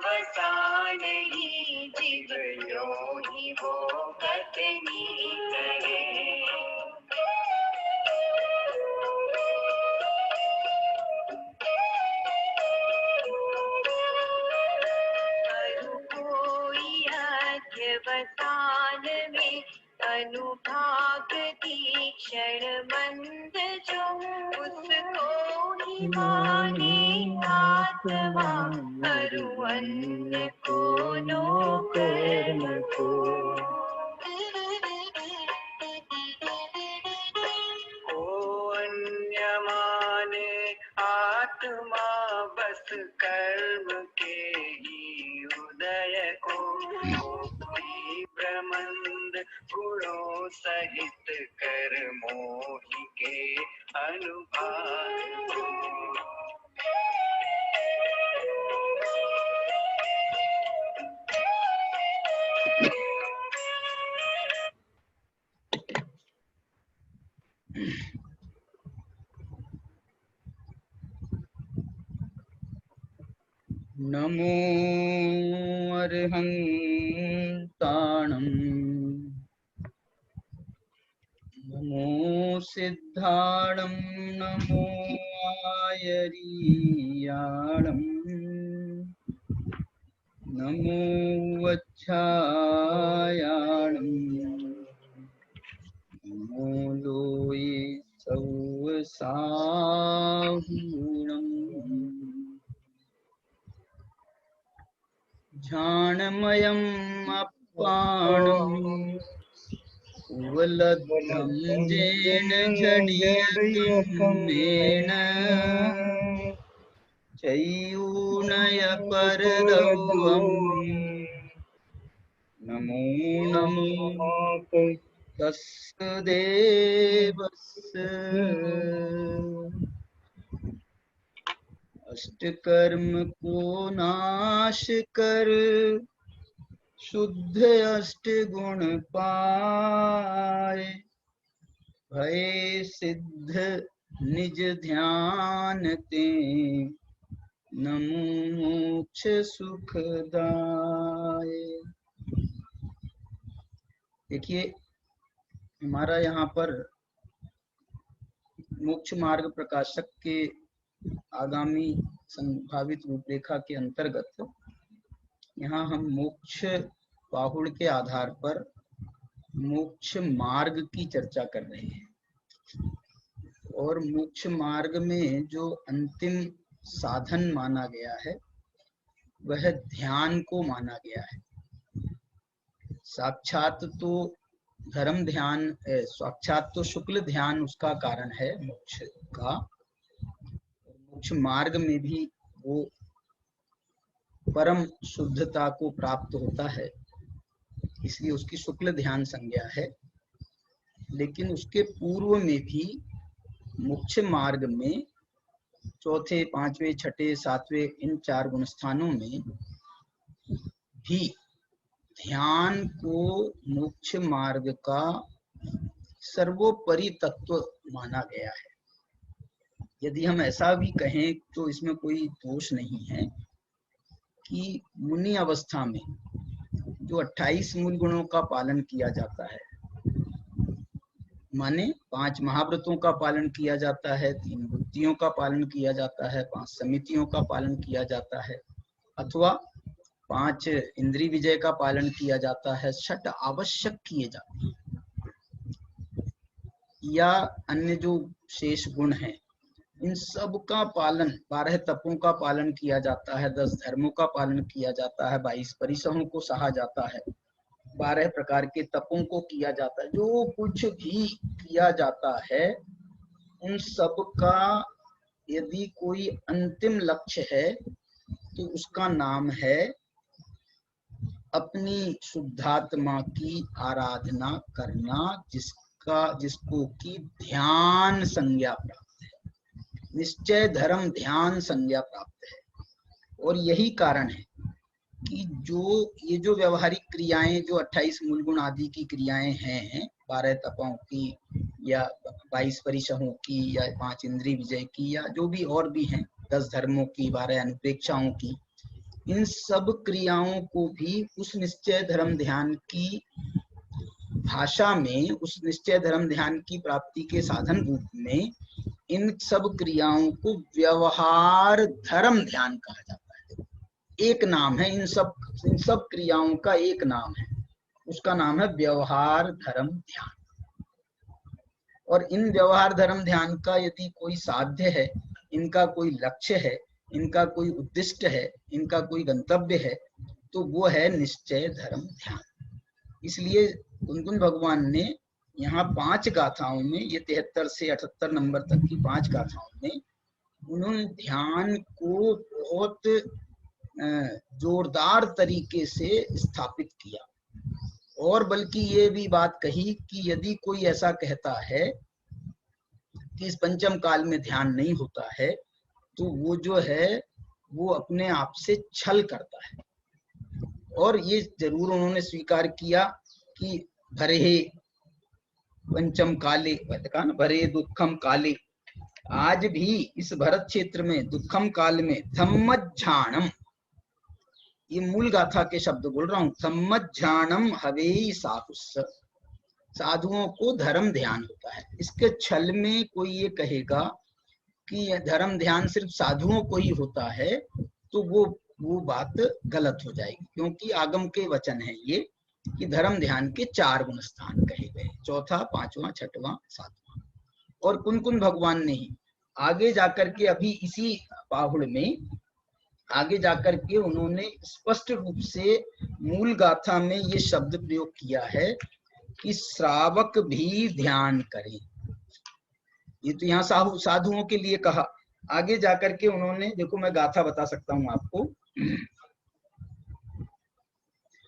अवसान ही जीव यो ही वो कतनी करे। कोई अध्यवसान में अनुभाग तीक्षण मंद जो उसको ही माने आत्मा करु अन्य को नो कर्म को। अन्य माने आत्मा बस कर्म के ही उदय को। कोई ब्रह्मांड गुणों सहित कर मोहि के अनुभाग को। नमो अर्हन्ताणं नमो सिद्धाणं नमो आयरीयाणं नमो वच्छायाणं नमो लोये सौसाहूणम् ध्यानमयम् अपाणम् उवलद्धं जेन झडियकम्मेन चयूनय परदौवम् नमो नमो तस्य देवस्य अष्टकर्म को नाश कर शुद्ध अष्ट गुण पाए। भय सिद्ध निज ध्यान ते नमो मोक्ष सुखदाय। देखिए हमारा यहाँ पर मोक्ष मार्ग प्रकाशक के आगामी संभावित रूपरेखा के अंतर्गत यहाँ हम मोक्ष बाहुड़ के आधार पर मोक्ष मार्ग की चर्चा कर रहे हैं। और मोक्ष मार्ग में जो अंतिम साधन माना गया है वह ध्यान को माना गया है। साक्षात तो धर्म ध्यान, साक्षात तो शुक्ल ध्यान उसका कारण है मोक्ष का। मोक्ष मार्ग में भी वो परम शुद्धता को प्राप्त होता है, इसलिए उसकी शुक्ल ध्यान संज्ञा है। लेकिन उसके पूर्व में भी मोक्ष मार्ग में चौथे, पांचवें, छठे, सातवें इन 4 गुण स्थानों में भी ध्यान को मोक्ष मार्ग का सर्वोपरि तत्व माना गया है। यदि हम ऐसा भी कहें तो इसमें कोई दोष नहीं है कि मुनि अवस्था में जो 28 मूल गुणों का पालन किया जाता है, माने 5 महाव्रतों का पालन किया जाता है, 3 वृत्तियों का पालन किया जाता है, 5 समितियों का पालन किया जाता है, अथवा 5 इंद्रिय विजय का पालन किया जाता है, 6 आवश्यक किए जाते हैं, या अन्य जो शेष गुण हैं इन सब का पालन, 12 तपों का पालन किया जाता है, 10 धर्मों का पालन किया जाता है, 22 परिसहों को सहा जाता है, 12 प्रकार के तपों को किया जाता है। जो कुछ भी किया जाता है उन सब का यदि कोई अंतिम लक्ष्य है तो उसका नाम है अपनी शुद्धात्मा की आराधना करना, जिसको की ध्यान संज्ञा प्राप्त है, निश्चय धर्म ध्यान संज्ञा प्राप्त है। और यही कारण है कि ये जो व्यवहारिक क्रियाएं, जो 28 मूल गुण आदि की क्रियाएं हैं, 12 तपों की या 22 परिसहों की या 5 इंद्रिय विजय की या जो भी और भी हैं, 10 धर्मों की, 12 अनुप्रेक्षाओं की, इन सब क्रियाओं को भी उस निश्चय धर्म ध्यान की भाषा में, उस निश्चय धर्म ध्यान की प्राप्ति के साधन रूप में इन सब क्रियाओं को व्यवहार धर्म ध्यान कहा जाता है। एक नाम है, इन सब क्रियाओं का एक नाम है, उसका नाम है व्यवहार धर्म ध्यान। और इन व्यवहार धर्म ध्यान का यदि कोई साध्य है, इनका कोई लक्ष्य है, इनका कोई उद्दिष्ट है, इनका कोई गंतव्य है, तो वो है निश्चय धर्म ध्यान। इसलिए कुंदन भगवान ने यहाँ 5 गाथाओं में, ये 73 से 78 नंबर तक की 5 गाथाओं में उन्होंने ध्यान को बहुत जोरदार तरीके से स्थापित किया। और बल्कि ये भी बात कही कि यदि कोई ऐसा कहता है कि इस पंचम काल में ध्यान नहीं होता है, तो वो जो है वो अपने आप से छल करता है। और ये जरूर उन्होंने स्वीकार किया कि भरे पंचम काले, कहा ना, भरे दुखम काले, आज भी इस भरत क्षेत्र में दुखम काल में धम्मज्झानम, ये मूल गाथा के शब्द बोल रहा हूं, धम्मज्झानम हवेई साहुस्स, साधुओं को धर्म ध्यान होता है। इसके छल में कोई ये कहेगा कि धर्म ध्यान सिर्फ साधुओं को ही होता है, तो वो बात गलत हो जाएगी, क्योंकि आगम के वचन है ये कि धर्म ध्यान के 4 गुण स्थान कहे गए, 4, 5वां, 6वां, 7वां। और कुंदन भगवान ने ही आगे जाकर के, अभी इसी पाहुड़ में आगे जाकर के उन्होंने स्पष्ट रूप से मूल गाथा में ये शब्द प्रयोग किया है कि श्रावक भी ध्यान करें। ये तो यहाँ साधुओं के लिए कहा। आगे जाकर के उन्होंने, देखो मैं गाथा बता सकता हूँ आपको,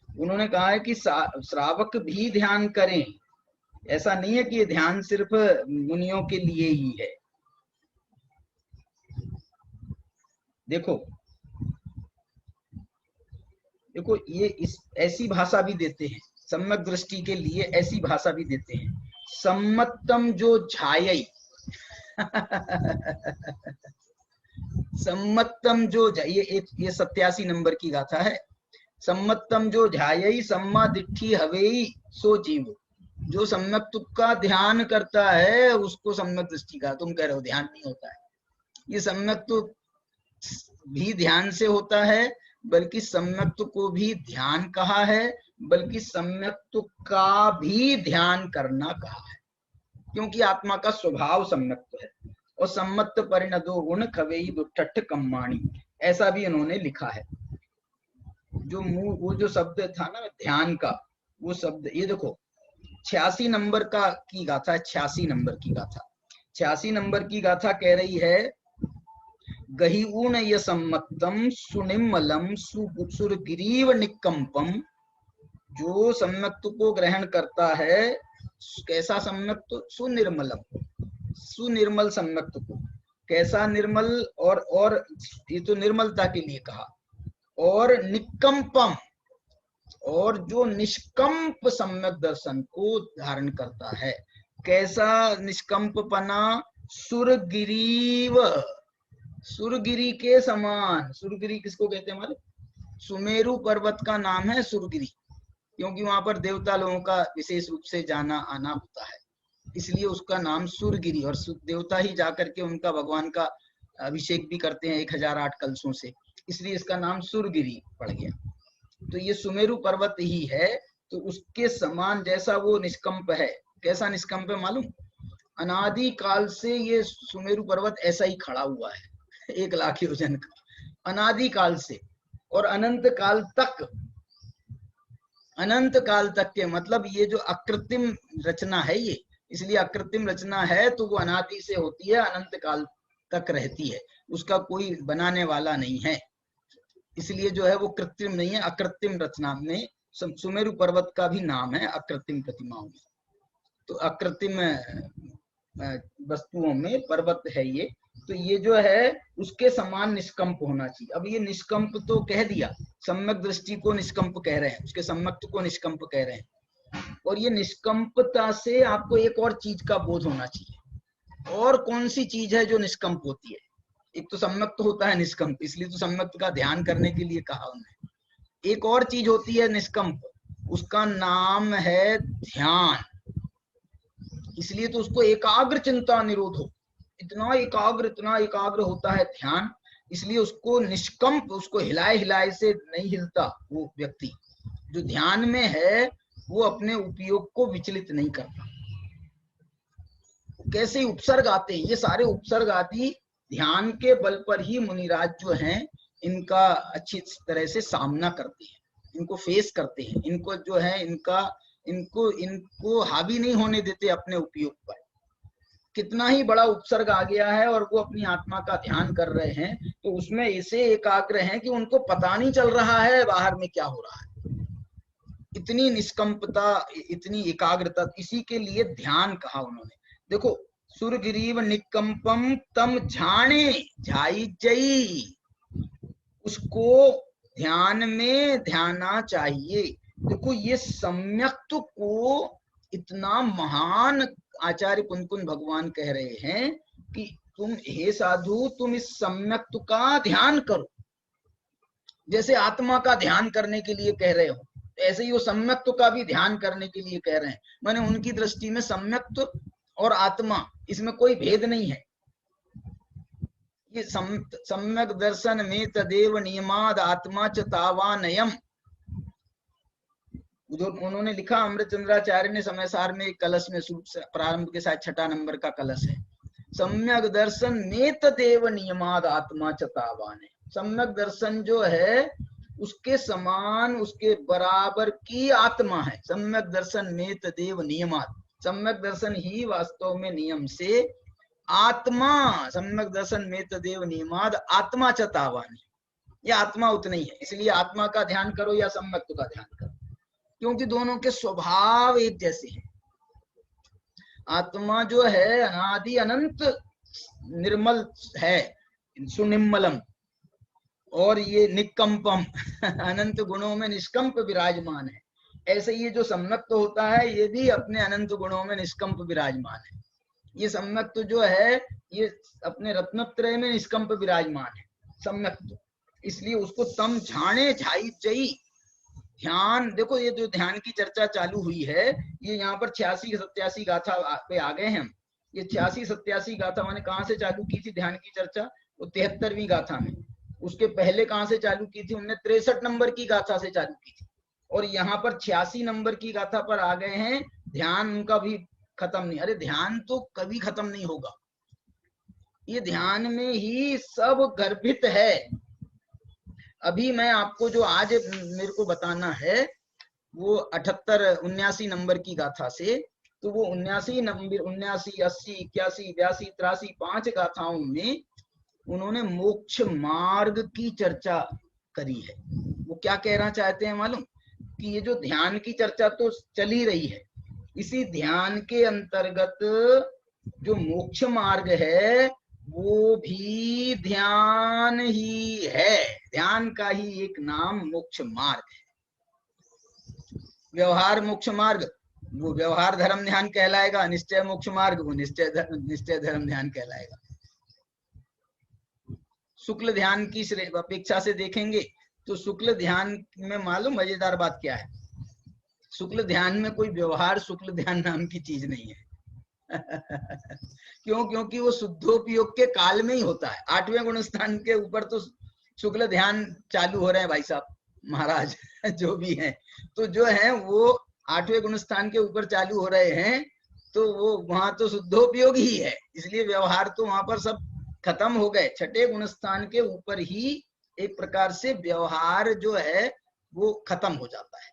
उन्होंने कहा है कि श्रावक भी ध्यान करें। ऐसा नहीं है कि ये ध्यान सिर्फ मुनियों के लिए ही है। देखो ये ऐसी भाषा भी देते हैं, सम्यक दृष्टि के लिए ऐसी भाषा भी देते हैं, सम्मतम जो झायई सम्मतम जो, ये 87 नंबर की गाथा है। सम्मतम जो ध्यायई सम्मा दिट्ठी हवेई सो जीव, जो सम्यक तुक का ध्यान करता है उसको सम्यक दृष्टि का, तुम कह रहे हो ध्यान नहीं होता है। ये सम्यक तुक भी ध्यान से होता है, बल्कि सम्यक को भी ध्यान कहा है, बल्कि सम्यक का भी ध्यान करना कहा है, क्योंकि आत्मा का स्वभाव सम्यक है। और सम्मत परिणदो गुण खवेई दुठठ कम्माणी, ऐसा भी इन्होंने लिखा है। वो जो शब्द था ना ध्यान का, वो शब्द ये देखो 86 नंबर का की गाथा, 86 नंबर की गाथा, 86 नंबर की गाथा कह रही है, गही ऊन य सम्मतम सुनिमलम सुरगिरीव निकंपम, जो सम्यक्त को ग्रहण करता है, कैसा सम्यक्त, सुनिर्मलम, सुनिर्मल सम्यक्त को, कैसा निर्मल, और ये तो निर्मलता के लिए कहा, और निकंपम, और जो निष्कंप सम्यक दर्शन को धारण करता है। कैसा निष्कंपपना, सुरगिरीव, सुरगिरी के समान। सुरगिरी किसको कहते हैं हमारे? सुमेरु पर्वत का नाम है सुरगिरी, क्योंकि वहां पर देवता लोगों का विशेष रूप से जाना आना होता है, इसलिए उसका नाम सुरगिरी। और देवता ही जाकर के उनका भगवान का अभिषेक भी करते हैं 1008 कलशों से, इसलिए इसका नाम सुरगिरी पड़ गया। तो ये सुमेरु पर्वत ही है, तो उसके समान जैसा वो निष्कंप है। कैसा निष्कंप है मालूम? अनादि काल से ये सुमेरु पर्वत ऐसा ही खड़ा हुआ है, 1 लाख योजन का, अनादि काल से, और अनंत काल तक, अनंत काल तक के, मतलब ये जो अकृत्रिम रचना है ये, इसलिए अकृत्रिम रचना है तो वो अनादि से होती है, अनंत काल तक रहती है, उसका कोई बनाने वाला नहीं है, इसलिए जो है वो कृत्रिम नहीं है, अकृत्रिम रचना में सुमेरु पर्वत का भी नाम है अकृत्रिम प्रतिमाओं में। तो अकृत्रिम वस्तुओं में पर्वत है ये, तो ये जो है उसके समान निष्कंप होना चाहिए। अब ये निष्कंप तो कह दिया, सम्यक दृष्टि को निष्कंप कह रहे हैं, उसके सम्यक्त को निष्कंप कह रहे हैं। और ये निष्कंपता से आपको एक और चीज का बोध होना चाहिए। और कौन सी चीज है जो निष्कंप होती है? एक तो सम्यक्त होता है निष्कंप, इसलिए तो सम्यक्त का ध्यान करने के लिए कहा उन्हें। एक और चीज होती है निष्कंप, उसका नाम है ध्यान, इसलिए तो उसको एकाग्र चिंता निरोधो, इतना एकाग्र होता है ध्यान, इसलिए उसको निष्कंप, उसको हिलाए हिलाए से नहीं हिलता वो व्यक्ति जो ध्यान में है, वो अपने उपयोग को विचलित नहीं करता। कैसे उपसर्ग आते हैं, ये सारे उपसर्ग आदि ध्यान के बल पर ही मुनिराज जो हैं इनका अच्छी तरह से सामना करते हैं, इनको फेस करते हैं, इनको जो है इनको हावी नहीं होने देते अपने उपयोग पर। कितना ही बड़ा उपसर्ग आ गया है और वो अपनी आत्मा का ध्यान कर रहे हैं, तो उसमें ऐसे एकाग्र हैं कि उनको पता नहीं चल रहा है बाहर में क्या हो रहा है। इतनी निष्कंपता, इतनी एकाग्रता, इसी के लिए ध्यान कहा उन्होंने। देखो, सुरगिरीव निकंपम तम झाणे झाई जई, उसको ध्यान में ध्याना चाहिए। देखो, ये सम्यक्त को इतना महान आचार्य कुंकुन भगवान कह रहे हैं कि तुम, हे साधु, तुम इस सम्यक्त का ध्यान करो, जैसे आत्मा का ध्यान करने के लिए कह रहे हो, ऐसे ही वो सम्यक्त का भी ध्यान करने के लिए कह रहे हैं। माने उनकी दृष्टि में सम्यक्त और आत्मा, इसमें कोई भेद नहीं है। ये सम्यक दर्शन में तदेव नियमाद आत्मा च तावानयम, जो उन्होंने लिखा अमृतचंद्राचार्य ने समय सार में एक कलश में प्रारंभ के साथ 6 नंबर का कलश है, सम्यक दर्शन में तदेव नियमाद आत्मा च तावानयम। सम्यक दर्शन जो है उसके समान, उसके बराबर की आत्मा है। सम्यक दर्शन में तदेव नियमात, सम्यक दर्शन ही वास्तव में नियम से आत्मा, सम्यक दर्शन में तदेव नियमाद आत्मा च तावानी, ये आत्मा उतनी है। इसलिए आत्मा का ध्यान करो या सम्यक का ध्यान करो, क्योंकि दोनों के स्वभाव एक जैसे हैं। आत्मा जो है अनादि अनंत निर्मल है, सुनिर्मलम, और ये निकंपम अनंत गुणों में निष्कंप विराजमान है। ऐसे ये जो सम्यक्त होता है ये भी अपने अनंत गुणों में निष्कंप विराजमान है। ये सम्यक्त जो है ये अपने रत्नत्रय में निष्कंप विराजमान है सम्यक्त, इसलिए उसको तम झाणे झाई जई, ध्यान। देखो, ये जो ध्यान की चर्चा चालू हुई है, ये यहाँ पर 86-87 गाथा पे आ गए हैं। ये 86-87 गाथा मैंने कहाँ से चालू की थी ध्यान की चर्चा? वो 73वीं गाथा में। उसके पहले कहाँ से चालू की थी? उन्होंने 63 नंबर की गाथा से चालू की थी, और यहाँ पर 86 नंबर की गाथा पर आ गए हैं। ध्यान उनका भी खत्म नहीं। अरे ध्यान तो कभी खत्म नहीं होगा, ये ध्यान में ही सब गर्भित है। अभी मैं आपको जो आज मेरे को बताना है वो 78-79 नंबर की गाथा से, तो वो 79 नंबर, 79, 80, 81, 82, 83 5 गाथाओं में उन्होंने मोक्ष मार्ग की चर्चा करी है। वो क्या कहना चाहते हैं मालूम? कि ये जो ध्यान की चर्चा तो चल ही रही है, इसी ध्यान के अंतर्गत जो मोक्ष मार्ग है वो भी ध्यान ही है। ध्यान का ही एक नाम मोक्ष मार्ग है। व्यवहार मोक्ष मार्ग वो व्यवहार धर्म ध्यान कहलाएगा, निश्चय मोक्ष मार्ग वो निश्चय धर्म ध्यान कहलाएगा। शुक्ल ध्यान की अपेक्षा से देखेंगे तो शुक्ल ध्यान में मालूम मजेदार बात क्या है? शुक्ल ध्यान में कोई व्यवहार शुक्ल ध्यान नाम की चीज नहीं है। क्यों? क्योंकि वो शुद्धोपयोग के काल में ही होता है। 8वें गुण स्थान के ऊपर तो शुक्ल ध्यान चालू हो रहे हैं भाई साहब महाराज जो भी हैं, तो जो है वो 8वें गुण स्थान के ऊपर चालू हो रहे हैं, तो वो वहां तो शुद्धोपयोग ही है, इसलिए व्यवहार तो वहां पर सब खत्म हो गए। 6ठे गुण स्थान के ऊपर ही एक प्रकार से व्यवहार जो है वो खत्म हो जाता है।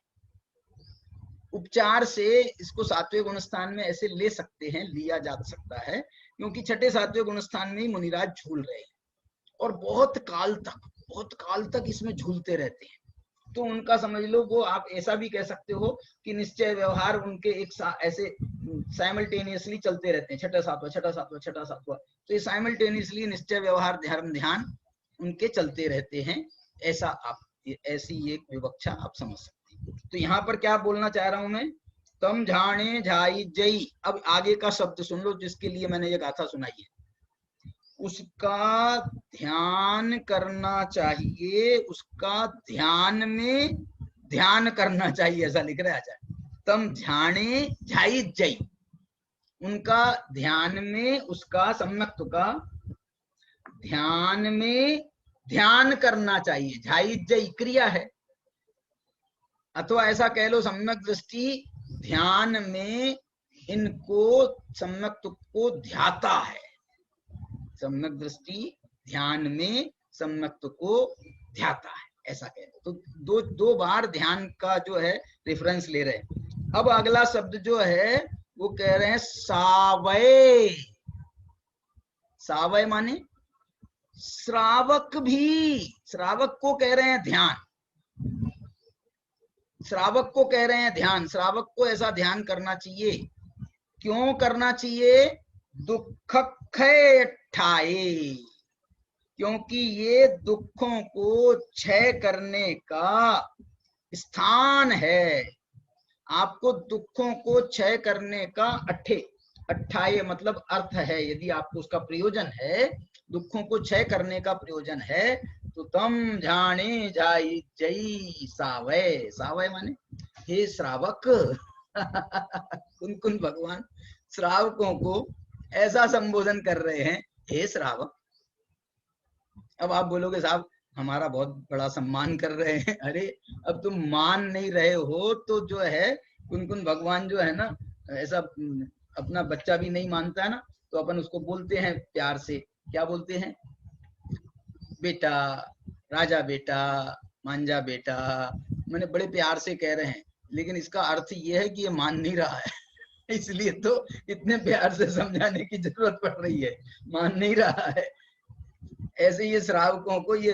उपचार से इसको 7वें गुण स्थान में ऐसे ले सकते हैं, लिया जा सकता है, क्योंकि 6ठे-7वें गुण स्थान में ही मुनिराज झूल रहे हैं और बहुत काल तक इसमें झूलते रहते हैं। तो उनका समझ लो वो, आप ऐसा भी कह सकते हो कि निश्चय व्यवहार उनके एक ऐसे साइमल्टेनियसली चलते रहते हैं, 6ठा-7वां 6ठा-7वां 6ठा-7वां, तो ये साइमल्टेनियसली निश्चय व्यवहार धर्म ध्यान उनके चलते रहते हैं। ऐसा आप ऐसी एक विवक्षा आप समझ सकते हैं। तो यहाँ पर क्या बोलना चाह रहा हूं मैं? तम झाणे झाई जई। अब आगे का शब्द सुन लो जिसके लिए मैंने ये गाथा सुनाई है। उसका ध्यान करना चाहिए, उसका ध्यान में ध्यान करना चाहिए, ऐसा लिख रहे आचार्य। तम ध्याने ध्याई जय, उनका ध्यान में, उसका सम्यक्त्व का ध्यान में ध्यान करना चाहिए। ध्याई जय क्रिया है, अथवा ऐसा कह लो सम्यक दृष्टि ध्यान में इनको सम्यक्त्व को ध्याता है। सम्यक दृष्टि ध्यान में सम्यक्त्व को ध्याता है, ऐसा कह लो। तो दो बार ध्यान का जो है रेफरेंस ले रहे हैं। अब अगला शब्द जो है वो कह रहे हैं सावय। सावय माने श्रावक भी, श्रावक को कह रहे हैं ध्यान, श्रावक को कह रहे हैं ध्यान। श्रावक को ऐसा ध्यान करना चाहिए। क्यों करना चाहिए? दुख क्षय, क्योंकि ये दुखों को क्षय करने का स्थान है। आपको दुखों को क्षय करने का अठाए मतलब अर्थ है। यदि आपको उसका प्रयोजन है, दुखों को क्षय करने का प्रयोजन है, तो तम जाने जाई जई सावय। सावय माने हे श्रावक। कुन भगवान श्रावकों को ऐसा संबोधन कर रहे हैं, हे श्रावक। अब आप बोलोगे साहब हमारा बहुत बड़ा सम्मान कर रहे हैं। अरे अब तुम मान नहीं रहे हो तो जो है कुन भगवान जो है ना, ऐसा अपना बच्चा भी नहीं मानता है ना, तो अपन उसको बोलते हैं प्यार से। क्या बोलते हैं? बेटा, राजा बेटा, मांझा बेटा, मैंने बड़े प्यार से कह रहे हैं। लेकिन इसका अर्थ ये है कि ये मान नहीं रहा है। इसलिए तो इतने प्यार से समझाने की जरूरत पड़ रही है, मान नहीं रहा है। ऐसे ये श्रावकों को ये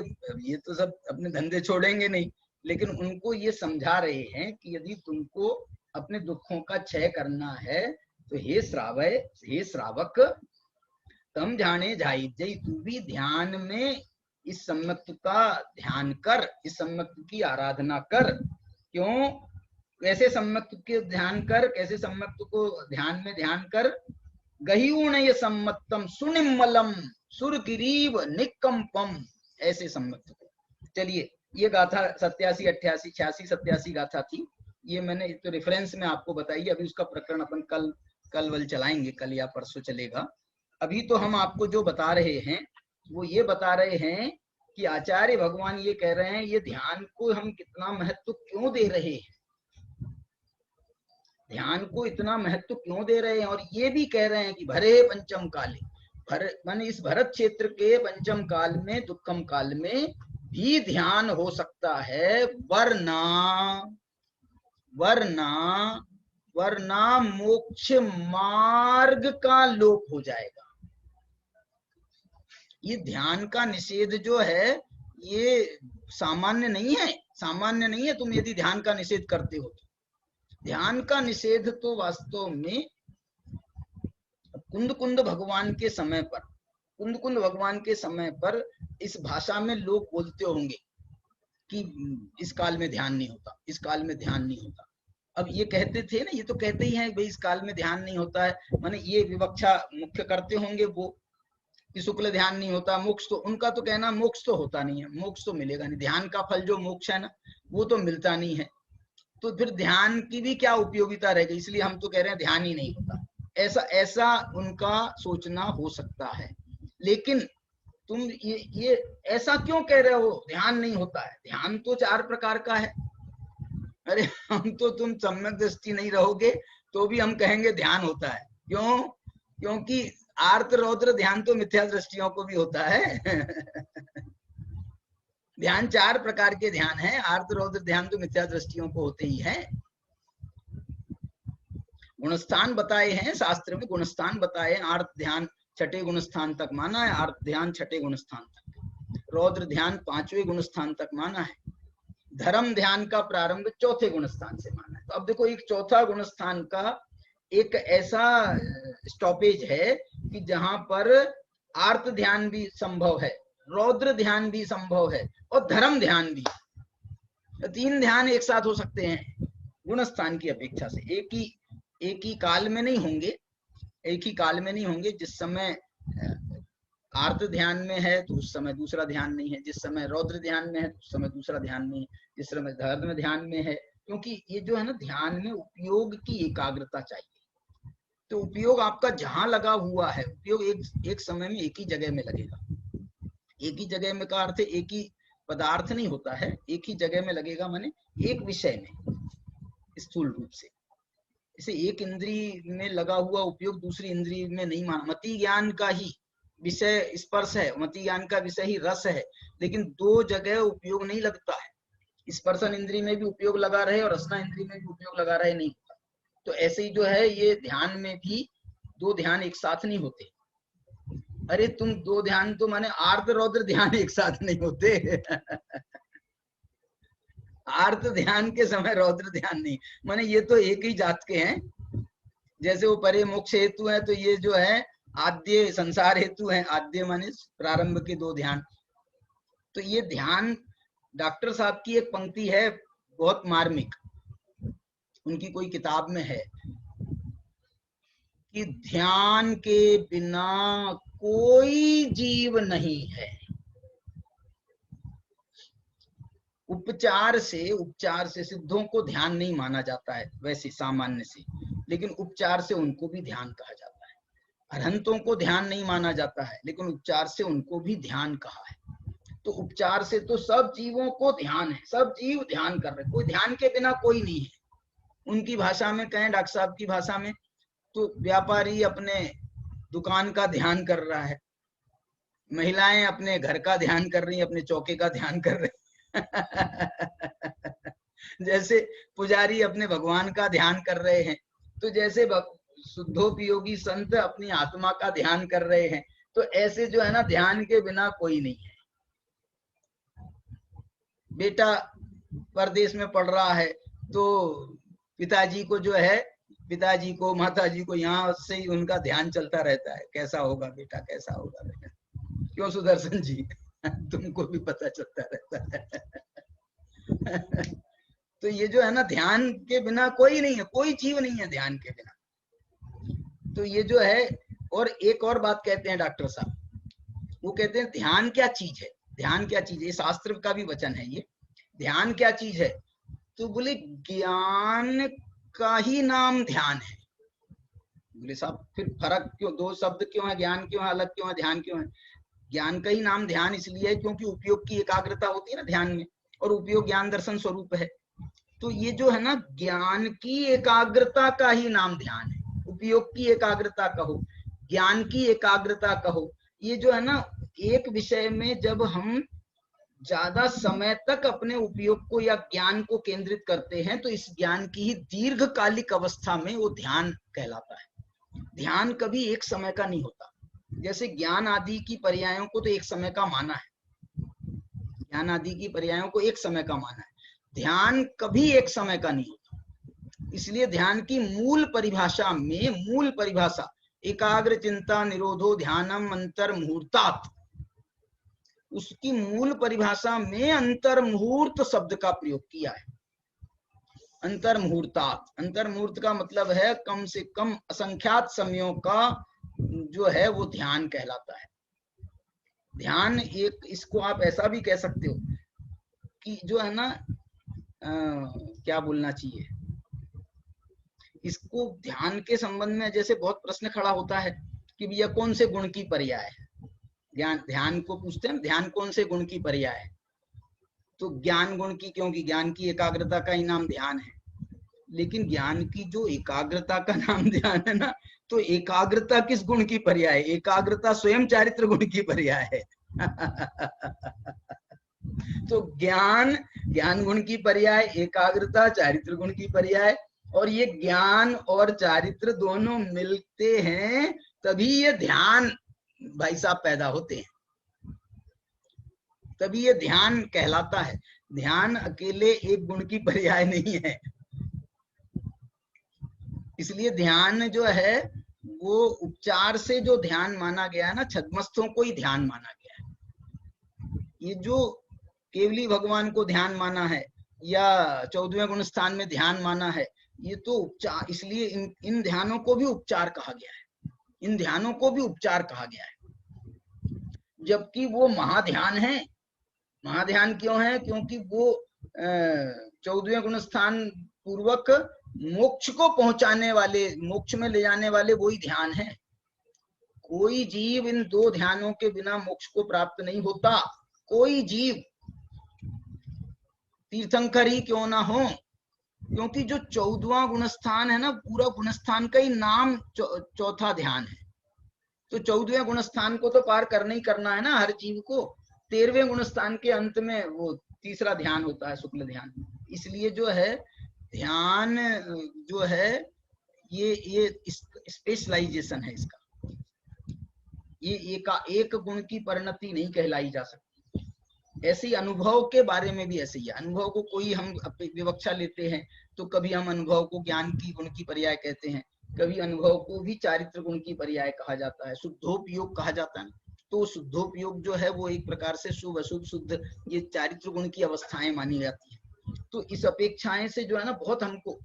तो सब अपने धंधे छोड़ेंगे नहीं, लेकिन उनको ये समझा रहे हैं कि यदि तुमको अपने दुखों का क्षय करना है तो हे श्रावय, हे श्रावक, तम जाने जाई जय, तू भी ध्यान में इस सम्यक्त्व का ध्यान कर, इस सम्यक्त्व की आराधना कर। क्यों? कैसे सम्यक्त्व के ध्यान कर, कैसे सम्यक्त्व को ध्यान में ध्यान कर? गहीउणय सम्मतम सुनिम्मलम सुरकिरीव निकंपम, ऐसे सम्यक्त्व को। चलिए, ये गाथा 87, 88, 86, 87 गाथा थी। ये मैंने तो रेफरेंस में आपको बताई। अभी उसका प्रकरण अपन कल वल चलाएंगे, कल या परसों चलेगा। अभी तो हम आपको जो बता रहे हैं वो ये बता रहे हैं कि आचार्य भगवान ये कह रहे हैं ये ध्यान को हम कितना महत्व क्यों दे रहे हैं, ध्यान को इतना महत्व क्यों दे रहे हैं। और ये भी कह रहे हैं कि भरे पंचम काले, माने इस भरत क्षेत्र के पंचम काल में, दुखम काल में भी ध्यान हो सकता है, वरना मोक्ष मार्ग का लोप हो जाएगा। ये ध्यान का निषेध जो है ये सामान्य नहीं है, सामान्य नहीं है। तुम यदि ध्यान का निषेध करते हो तो ध्यान का निषेध तो वास्तव में कुंद भगवान के समय पर, कुंद भगवान के समय पर इस भाषा में लोग बोलते होंगे कि इस काल में ध्यान नहीं होता, इस काल में ध्यान नहीं होता। अब ये कहते थे ना, ये तो कहते ही हैं भाई इस काल में ध्यान नहीं होता है, माने ये विवक्षा मुख्य करते होंगे वो कि शुक्ल ध्यान नहीं होता। मोक्ष तो उनका तो कहना मोक्ष तो होता नहीं है, मोक्ष तो मिलेगा नहीं, ध्यान का फल जो मोक्ष है ना वो तो मिलता नहीं है, तो फिर ध्यान की भी क्या उपयोगिता रहेगी। इसलिए हम तो कह रहे हैं ध्यान ही नहीं होता, ऐसा उनका सोचना हो सकता है। लेकिन तुम ये ऐसा क्यों कह रहे हो ध्यान नहीं होता है? ध्यान तो 4 प्रकार का है। अरे हम तो, तुम सम्यक दृष्टि नहीं रहोगे तो भी हम कहेंगे ध्यान होता है। क्यों? क्योंकि आर्त रौद्र ध्यान तो मिथ्या दृष्टियों को भी होता है। ध्यान 4 प्रकार के ध्यान है, आर्त रौद्र ध्यान तो मिथ्या दृष्टियों को होते ही है। गुणस्थान बताए हैं शास्त्र में, गुणस्थान बताए। आर्त ध्यान 6ठे गुणस्थान तक माना है, आर्त ध्यान 6ठे गुणस्थान तक, रौद्र ध्यान 5वें गुणस्थान तक माना है, धर्म ध्यान का प्रारंभ 4थे गुणस्थान से माना है। तो अब देखो, एक 4था गुणस्थान का एक ऐसा स्टॉपेज है कि जहां पर आर्त ध्यान भी संभव है, रौद्र ध्यान भी संभव है और धर्म ध्यान भी। 3 ध्यान एक साथ हो सकते हैं गुणस्थान की अपेक्षा से। एक ही काल में नहीं होंगे, एक ही काल में नहीं होंगे। जिस समय आर्त ध्यान में है तो उस समय दूसरा ध्यान नहीं है, जिस समय रौद्र ध्यान में है तो उस समय दूसरा ध्यान नहीं है, जिस समय धर्म ध्यान में है, क्योंकि ये जो है ना ध्यान में उपयोग की एकाग्रता चाहिए। तो उपयोग आपका जहां लगा हुआ है, उपयोग एक समय में एक ही जगह में लगेगा। एक ही जगह में का अर्थ एक ही पदार्थ नहीं होता है, एक ही जगह में लगेगा, माने एक विषय में स्थूल रूप से। इसे एक इंद्री में लगा हुआ उपयोग दूसरी इंद्री में नहीं माना। मति ज्ञान का ही विषय स्पर्श है, मति ज्ञान का विषय ही रस है, लेकिन दो जगह उपयोग नहीं लगता है। स्पर्शन इंद्री में भी उपयोग लगा रहे और रसना इंद्री में भी उपयोग लगा रहे, नहीं होता। तो ऐसे ही जो है ये ध्यान में भी दो ध्यान एक साथ नहीं होते। अरे तुम दो ध्यान तो माने आर्त रौद्र ध्यान एक साथ नहीं होते। आर्त ध्यान के समय रौद्र ध्यान नहीं, माने ये तो एक ही जात के हैं। जैसे वो परे मोक्ष हेतु है, तो ये जो है आद्य संसार हेतु है। आद्य माने प्रारंभ के दो ध्यान। तो ये ध्यान, डॉक्टर साहब की एक पंक्ति है बहुत मार्मिक, उनकी कोई किताब में है कि ध्यान के बिना कोई जीव नहीं है। उपचार से सिद्धों को ध्यान नहीं माना जाता है वैसे सामान्य से, लेकिन उपचार से उनको भी ध्यान कहा जाता है। अरहंतों को ध्यान नहीं माना जाता है, लेकिन उपचार से उनको भी ध्यान कहा है। तो उपचार से तो सब जीवों को ध्यान है, सब जीव ध्यान कर रहे, कोई ध्यान के बिना कोई नहीं है। उनकी भाषा में कहें, डॉक्टर साहब की भाषा में, तो व्यापारी अपने दुकान का ध्यान कर रहा है, महिलाएं अपने घर का ध्यान कर रही, अपने चौके का ध्यान कर रही। जैसे पुजारी अपने भगवान का ध्यान कर रहे हैं, तो जैसे शुद्धोपयोगी संत अपनी आत्मा का ध्यान कर रहे हैं। तो ऐसे जो है ना, ध्यान के बिना कोई नहीं है। बेटा परदेश में पढ़ रहा है, तो पिताजी को जो है, पिताजी को माताजी को यहाँ से ही उनका ध्यान चलता रहता है, कैसा होगा बेटा, कैसा होगा बेटा। क्यों सुदर्शन जी, तुमको भी पता चलता रहता है। तो ये जो है ना, ध्यान के बिना कोई नहीं है, कोई जीव नहीं है ध्यान के बिना। तो ये जो है, और एक और बात कहते हैं डॉक्टर साहब, वो कहते हैं ध्यान क्या चीज है, ध्यान क्या चीज है। ये शास्त्र का भी वचन है, ये ध्यान क्या चीज है। तो बोले ज्ञान का ही नाम ध्यान है। बोले साहब फिर फर्क क्यों, दो शब्द क्यों है, ज्ञान क्यों है, अलग क्यों है, ध्यान क्यों है। ज्ञान का ही नाम ध्यान इसलिए है क्योंकि उपयोग की एकाग्रता होती है ना ध्यान में, और उपयोग ज्ञान दर्शन स्वरूप है। तो ये जो है ना, ज्ञान की एकाग्रता का ही नाम ध्यान है। उपयोग की एकाग्रता कहो, ज्ञान की एकाग्रता कहो, ये जो है ना, एक विषय में जब हम ज्यादा समय तक अपने उपयोग को या ज्ञान को केंद्रित करते हैं, तो इस ज्ञान की ही दीर्घकालिक अवस्था में वो ध्यान कहलाता है। ध्यान कभी एक समय का नहीं होता। जैसे ज्ञान आदि की पर्यायों को तो एक समय का माना है, ज्ञान आदि की पर्यायों को एक समय का माना है, ध्यान कभी एक समय का नहीं होता। इसलिए ध्यान की मूल परिभाषा में, मूल परिभाषा एकाग्र चिंता निरोधो ध्यानम अंतर मुहूर्तात्, उसकी मूल परिभाषा में अंतर मुहूर्त शब्द का प्रयोग किया है। अंतर मुहूर्तात्, अंतर मुहूर्त का मतलब है कम से कम असंख्यात समयों का जो है वो ध्यान कहलाता है। ध्यान एक, इसको आप ऐसा भी कह सकते हो कि जो है ना, क्या बोलना चाहिए इसको, ध्यान के संबंध में जैसे बहुत प्रश्न खड़ा होता है कि भैया कौन से गुण की पर्याय है। ध्यान को पूछते हैं ध्यान कौन से गुण की पर्याय है, तो ज्ञान गुण की, क्योंकि ज्ञान की एकाग्रता का ही नाम ध्यान है। लेकिन ज्ञान की जो एकाग्रता का नाम ध्यान है ना, तो एकाग्रता किस गुण की पर्याय है? एकाग्रता स्वयं चारित्र गुण की पर्याय है। तो ज्ञान गुण की पर्याय, एकाग्रता चारित्र गुण की पर्याय, और ये ज्ञान और चारित्र दोनों मिलते हैं तभी ये ध्यान भाई साहब पैदा होते हैं, तभी ये ध्यान कहलाता है। ध्यान अकेले एक गुण की पर्याय नहीं है। इसलिए ध्यान जो है वो उपचार से जो ध्यान माना गया है ना, छद्मस्थों को ही ध्यान माना गया है। ये जो केवली भगवान को ध्यान माना है या 14वें गुण स्थान में ध्यान माना है, ये तो उपचार, इसलिए इन ध्यानों को भी उपचार कहा गया है, इन ध्यानों को भी उपचार कहा गया है। जबकि वो महाध्यान है। महाध्यान क्यों है? क्योंकि वो 14वें गुण स्थान पूर्वक मोक्ष को पहुंचाने वाले, मोक्ष में ले जाने वाले वही ध्यान है। कोई जीव इन दो ध्यानों के बिना मोक्ष को प्राप्त नहीं होता। कोई जीव, तीर्थंकर ही क्यों ना हो, क्योंकि जो 14वां गुणस्थान है ना, पूरा गुणस्थान का ही नाम चौथा ध्यान है। तो 14वें गुणस्थान को तो पार करना ही करना है ना हर जीव को। 13वें गुणस्थान के अंत में वो तीसरा ध्यान होता है, शुक्ल ध्यान। इसलिए जो है ध्यान जो है ये स्पेशलाइजेशन है इसका। ये एक गुण की परिणति नहीं कहलाई जा सकती। ऐसे ही अनुभव के बारे में भी ऐसे ही है। अनुभव को कोई हम विवक्षा लेते हैं तो कभी हम अनुभव को ज्ञान की गुण की पर्याय कहते हैं, कभी अनुभव को भी चारित्र गुण की पर्याय कहा जाता है, शुद्धोपयोग कहा जाता है। तो शुद्धोपयोग जो है वो एक प्रकार से शुभ अशुभ शुद्ध ये चारित्र गुण की अवस्थाएं मानी जाती है। तो इस अपेक्षाएं से जो है ना बहुत हमको।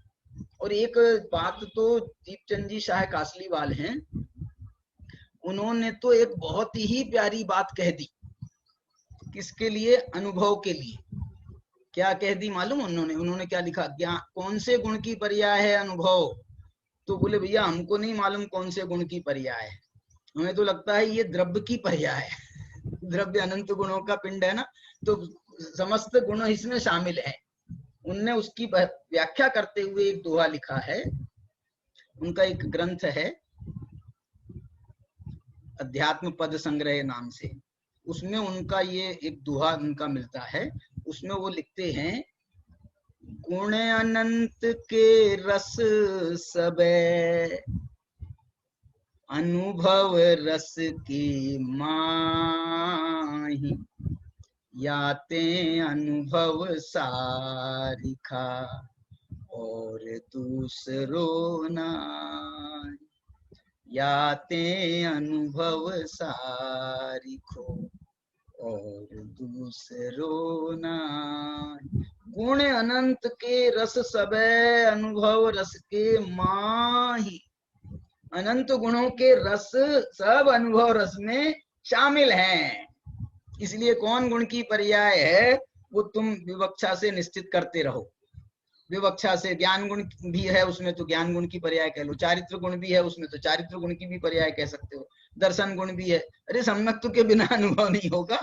और एक बात तो दीपचंद जी शाह कासलीवाल हैं, उन्होंने तो एक बहुत ही प्यारी बात कह दी। किसके लिए? अनुभव के लिए। क्या कह दी मालूम? उन्होंने क्या लिखा? ज्ञान कौन से गुण की पर्याय है अनुभव? तो बोले भैया हमको नहीं मालूम कौन से गुण की पर्याय है, हमें तो लगता है ये द्रव्य की पर्याय है। द्रव्य अनंत गुणों का पिंड है ना, तो समस्त गुण इसमें शामिल है। उनने उसकी व्याख्या करते हुए एक दोहा लिखा है। उनका एक ग्रंथ है अध्यात्म पद संग्रह नाम से, उसमें उनका ये एक दोहा उनका मिलता है। उसमें वो लिखते हैं, गुण अनंत के रस सबे अनुभव रस की माही, याते अनुभव सारिखा और दूसरो नाहि, याते अनुभव सारिखो और दूसरो नाहि। गुण अनंत के रस सबे अनुभव रस के माही। अनंत गुणों के रस सब अनुभव रस में शामिल हैं। इसलिए कौन गुण की पर्याय है वो तुम विवक्षा से निश्चित करते रहो। विवक्षा से ज्ञान गुण भी है उसमें तो ज्ञान गुण की पर्याय कह लो, चारित्र गुण भी है उसमें तो चारित्र गुण की भी पर्याय कह सकते हो, दर्शन गुण भी है। अरे सम्यक्त्व के बिना अनुभव नहीं होगा।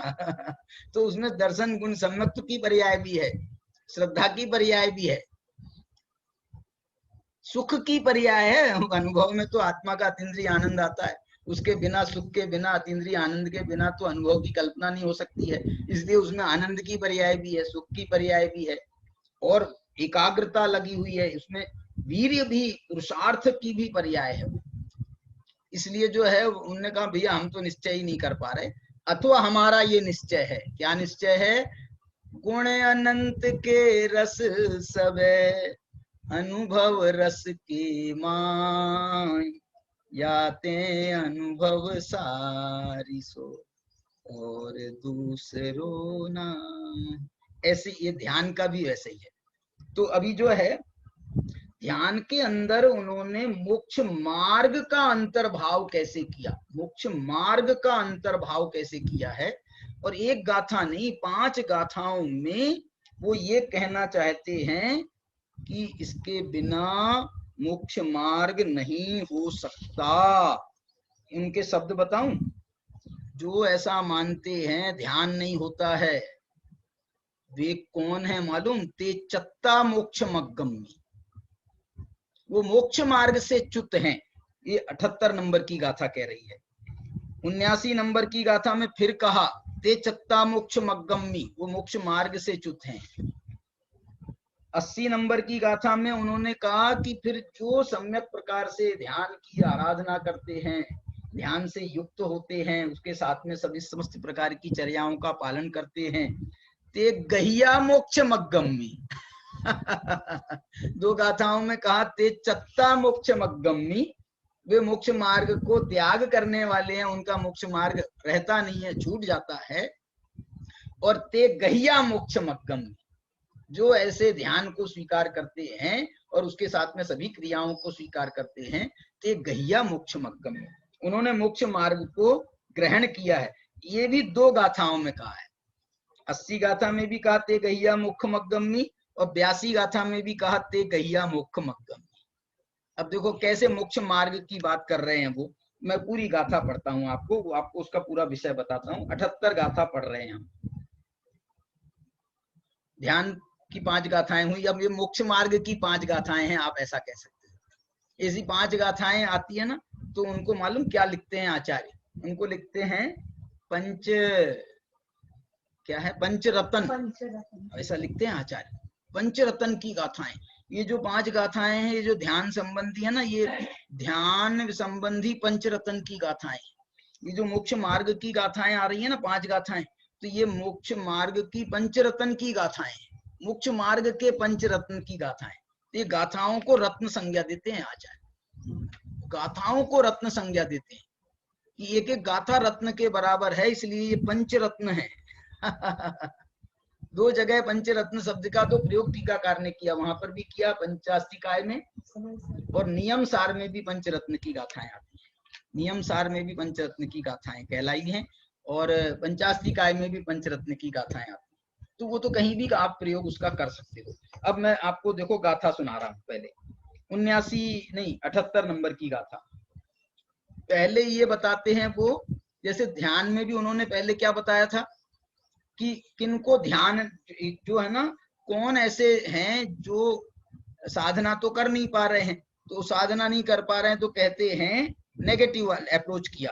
तो उसमें दर्शन गुण सम्यक्त्व की पर्याय भी है, श्रद्धा की पर्याय भी है, सुख की पर्याय है। अनुभव में तो आत्मा का अतीन्द्रिय आनंद आता है, उसके बिना, सुख के बिना, अतीन्द्रिय आनंद के बिना तो अनुभव की कल्पना नहीं हो सकती है। इसलिए उसमें आनंद की पर्याय भी है, सुख की पर्याय भी है, और एकाग्रता लगी हुई है उसमें, वीर्य भी, पुरुषार्थ की भी पर्याय है। इसलिए जो है उन्होंने कहा भैया हम तो निश्चय ही नहीं कर पा रहे, अथवा हमारा ये निश्चय है। क्या निश्चय है? गुण अनंत के रस सबे अनुभव रस के माय, याते अनुभव सारिसो और दूसरो ना। ऐसे ये ध्यान का भी वैसे ही है। तो अभी जो है ध्यान के अंदर उन्होंने मोक्ष मार्ग का अंतर्भाव कैसे किया, मोक्ष मार्ग का अंतर्भाव कैसे किया है। और एक गाथा नहीं, 5 गाथाओं में वो ये कहना चाहते हैं कि इसके बिना मोक्ष मार्ग नहीं हो सकता। इनके शब्द बताऊं? जो ऐसा मानते हैं ध्यान नहीं होता है, वे कौन है मालूम? ते चत्ता मोक्ष मग्गम्मी, वो मोक्ष मार्ग से च्युत हैं। ये 78 नंबर की गाथा कह रही है। 79 नंबर की गाथा में फिर कहा ते चत्ता मोक्ष मग्गम्मी, वो मोक्ष मार्ग से च्युत हैं। 80 नंबर की गाथा में उन्होंने कहा कि फिर जो सम्यक प्रकार से ध्यान की आराधना करते हैं, ध्यान से युक्त होते हैं, उसके साथ में सभी समस्त प्रकार की चर्याओं का पालन करते हैं, ते गह्या मोक्ष मग्गम्मी। 2 गाथाओं में कहा ते चत्ता मोक्ष मग्गम्मी, वे मोक्ष मार्ग को त्याग करने वाले हैं, उनका मोक्ष मार्ग रहता नहीं है, छूट जाता है। और ते गह्या मोक्ष मग्गम्मी, जो ऐसे ध्यान को स्वीकार करते हैं और उसके साथ में सभी क्रियाओं को स्वीकार करते हैं, ते गह्या मोक्ष मग्गम्मी, उन्होंने मोक्ष मार्ग को ग्रहण किया है। ये भी 2 गाथाओं में कहा है। 80 गाथा में भी कहा ते गहिया मुख मग्गम्मी, और 82 गाथा में भी कहा ते गहिया मुख मग्गम्मी। अब देखो कैसे मोक्ष मार्ग की बात कर रहे हैं वो। मैं पूरी गाथा पढ़ता हूँ आपको उसका पूरा विषय बताता हूँ। 78 गाथा पढ़ रहे हैं हम। ध्यान की 5 गाथाएं हुई, अब ये मोक्ष मार्ग की 5 गाथाएं हैं, आप ऐसा कह सकते हैं। ऐसी 5 गाथाएं आती है ना, तो उनको मालूम क्या लिखते हैं आचार्य? उनको लिखते हैं पंचरतन, ऐसा लिखते हैं आचार्य। पंचरतन की गाथाएं, ये जो 5 गाथाएं हैं, ये जो ध्यान संबंधी है ना, ये ध्यान संबंधी पंचरतन की गाथाएं। ये जो मोक्ष मार्ग की गाथाएं आ रही है ना, 5 गाथाएं, तो ये मोक्ष मार्ग की पंचरत्न की गाथाएं, मोक्ष मार्ग के पंचरत्न की गाथाएं। ये गाथाओं को रत्न संज्ञा देते हैं आचार्य, गाथाओं को रत्न संज्ञा देते हैं कि एक एक गाथा रत्न के बराबर है, इसलिए ये पंचरत्न है। 2 जगह पंचरत्न शब्द का तो प्रयोग टीकाकार ने किया, वहां पर भी किया पंचास्तिकाय में, और नियम सार में भी पंचरत्न की गाथाएं आती है। नियम सार में भी पंचरत्न की गाथाएं कहलाई हैं, और पंचास्तिकाय में भी पंचरत्न की गाथाएं आती हैं। तो वो तो कहीं भी आप प्रयोग उसका कर सकते हो। अब मैं आपको देखो गाथा सुना रहा हूँ। पहले 78 नंबर की गाथा। पहले ये बताते हैं वो, जैसे ध्यान में भी उन्होंने पहले क्या बताया था कि किनको ध्यान जो है ना, कौन ऐसे हैं जो साधना तो कर नहीं पा रहे हैं, तो साधना नहीं कर पा रहे हैं तो कहते हैं, नेगेटिव अप्रोच किया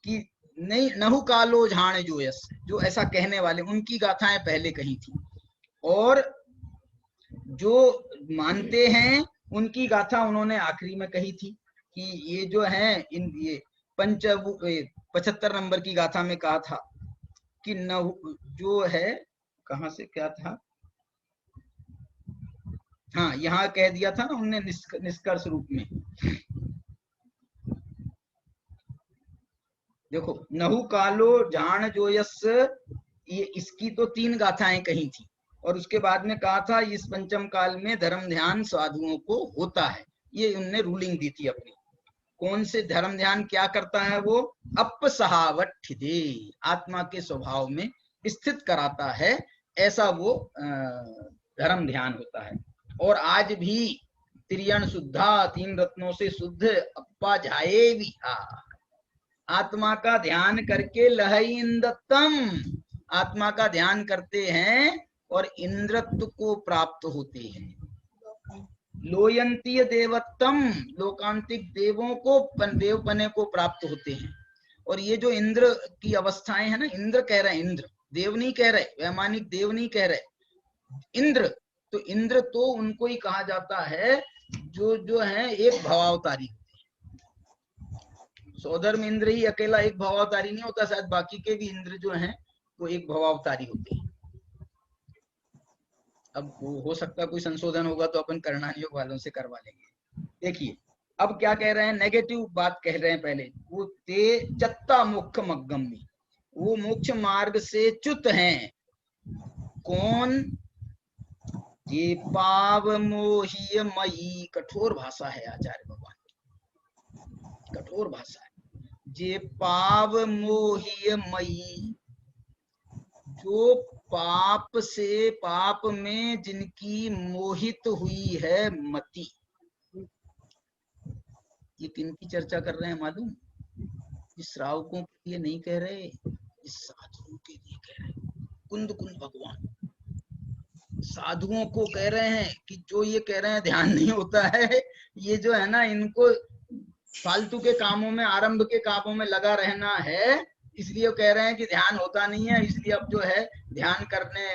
कि नहीं, नहु कालो झाण जो यस, जो ऐसा कहने वाले, उनकी गाथाएं पहले कही थी। और जो मानते हैं उनकी गाथा उन्होंने आखिरी में कही थी कि ये जो है ये 75 नंबर की गाथा में कहा था कि न जो है, कहां से क्या था, हाँ यहाँ कह दिया था ना उनने निष्कर्ष रूप में। देखो, नहु कालो जान जोयस, ये इसकी तो 3 गाथाएं कही थी, और उसके बाद में कहा था इस पंचम काल में धर्म ध्यान साधुओं को होता है। ये उनने रूलिंग दी थी अपनी। कौन से धर्म ध्यान क्या करता है वो? अपसहावठिदे, आत्मा के स्वभाव में स्थित कराता है, ऐसा वो धर्म ध्यान होता है। और आज भी त्रियण शुद्धा, 3 रत्नों से शुद्ध अप्पा जाए भी आत्मा का ध्यान करके लहई इंद्रत्तम, आत्मा का ध्यान करते हैं और इंद्रत्व को प्राप्त होते हैं। लोयंतीय देवत्तम, लोकांतिक देवों को देवपने को प्राप्त होते हैं। और ये जो इंद्र की अवस्थाएं है ना, इंद्र कह रहे हैं, इंद्र देव नहीं कह रहे, वैमानिक देव नहीं कह रहे, इंद्र। तो इंद्र तो उनको ही कहा जाता है जो है एक भवावतारी। सौधर्म इंद्र ही अकेला एक भवावतारी नहीं होता, शायद बाकी के भी इंद्र जो हैं वो एक भवावतारी होते हैं। अब वो हो सकता है कोई संशोधन होगा तो अपन करणान योग वालों से करवा लेंगे। देखिए अब क्या कह रहे हैं, नेगेटिव बात कह रहे हैं पहले। वो ते चत्ता मुख मग्गम्मी, वो मोक्ष मार्ग से च्युत हैं। कौन? ये पाव मोहिय मई, कठोर भाषा है आचार्य भगवान, कठोर भाषा है। जे पाव मोहिय मई, जो पाप से, पाप में जिनकी मोहित हुई है मति। ये किनकी चर्चा कर रहे हैं मालूम? इस श्रावकों के लिए नहीं कह रहे, इस साधुओं के लिए कह रहे हैं। कुंद कुंद भगवान साधुओं को कह रहे हैं कि जो ये कह रहे हैं ध्यान नहीं होता है, ये जो है ना, इनको फालतू के कामों में, आरंभ के कामों में लगा रहना है, इसलिए कह रहे हैं कि ध्यान होता नहीं है, इसलिए अब जो है ध्यान करने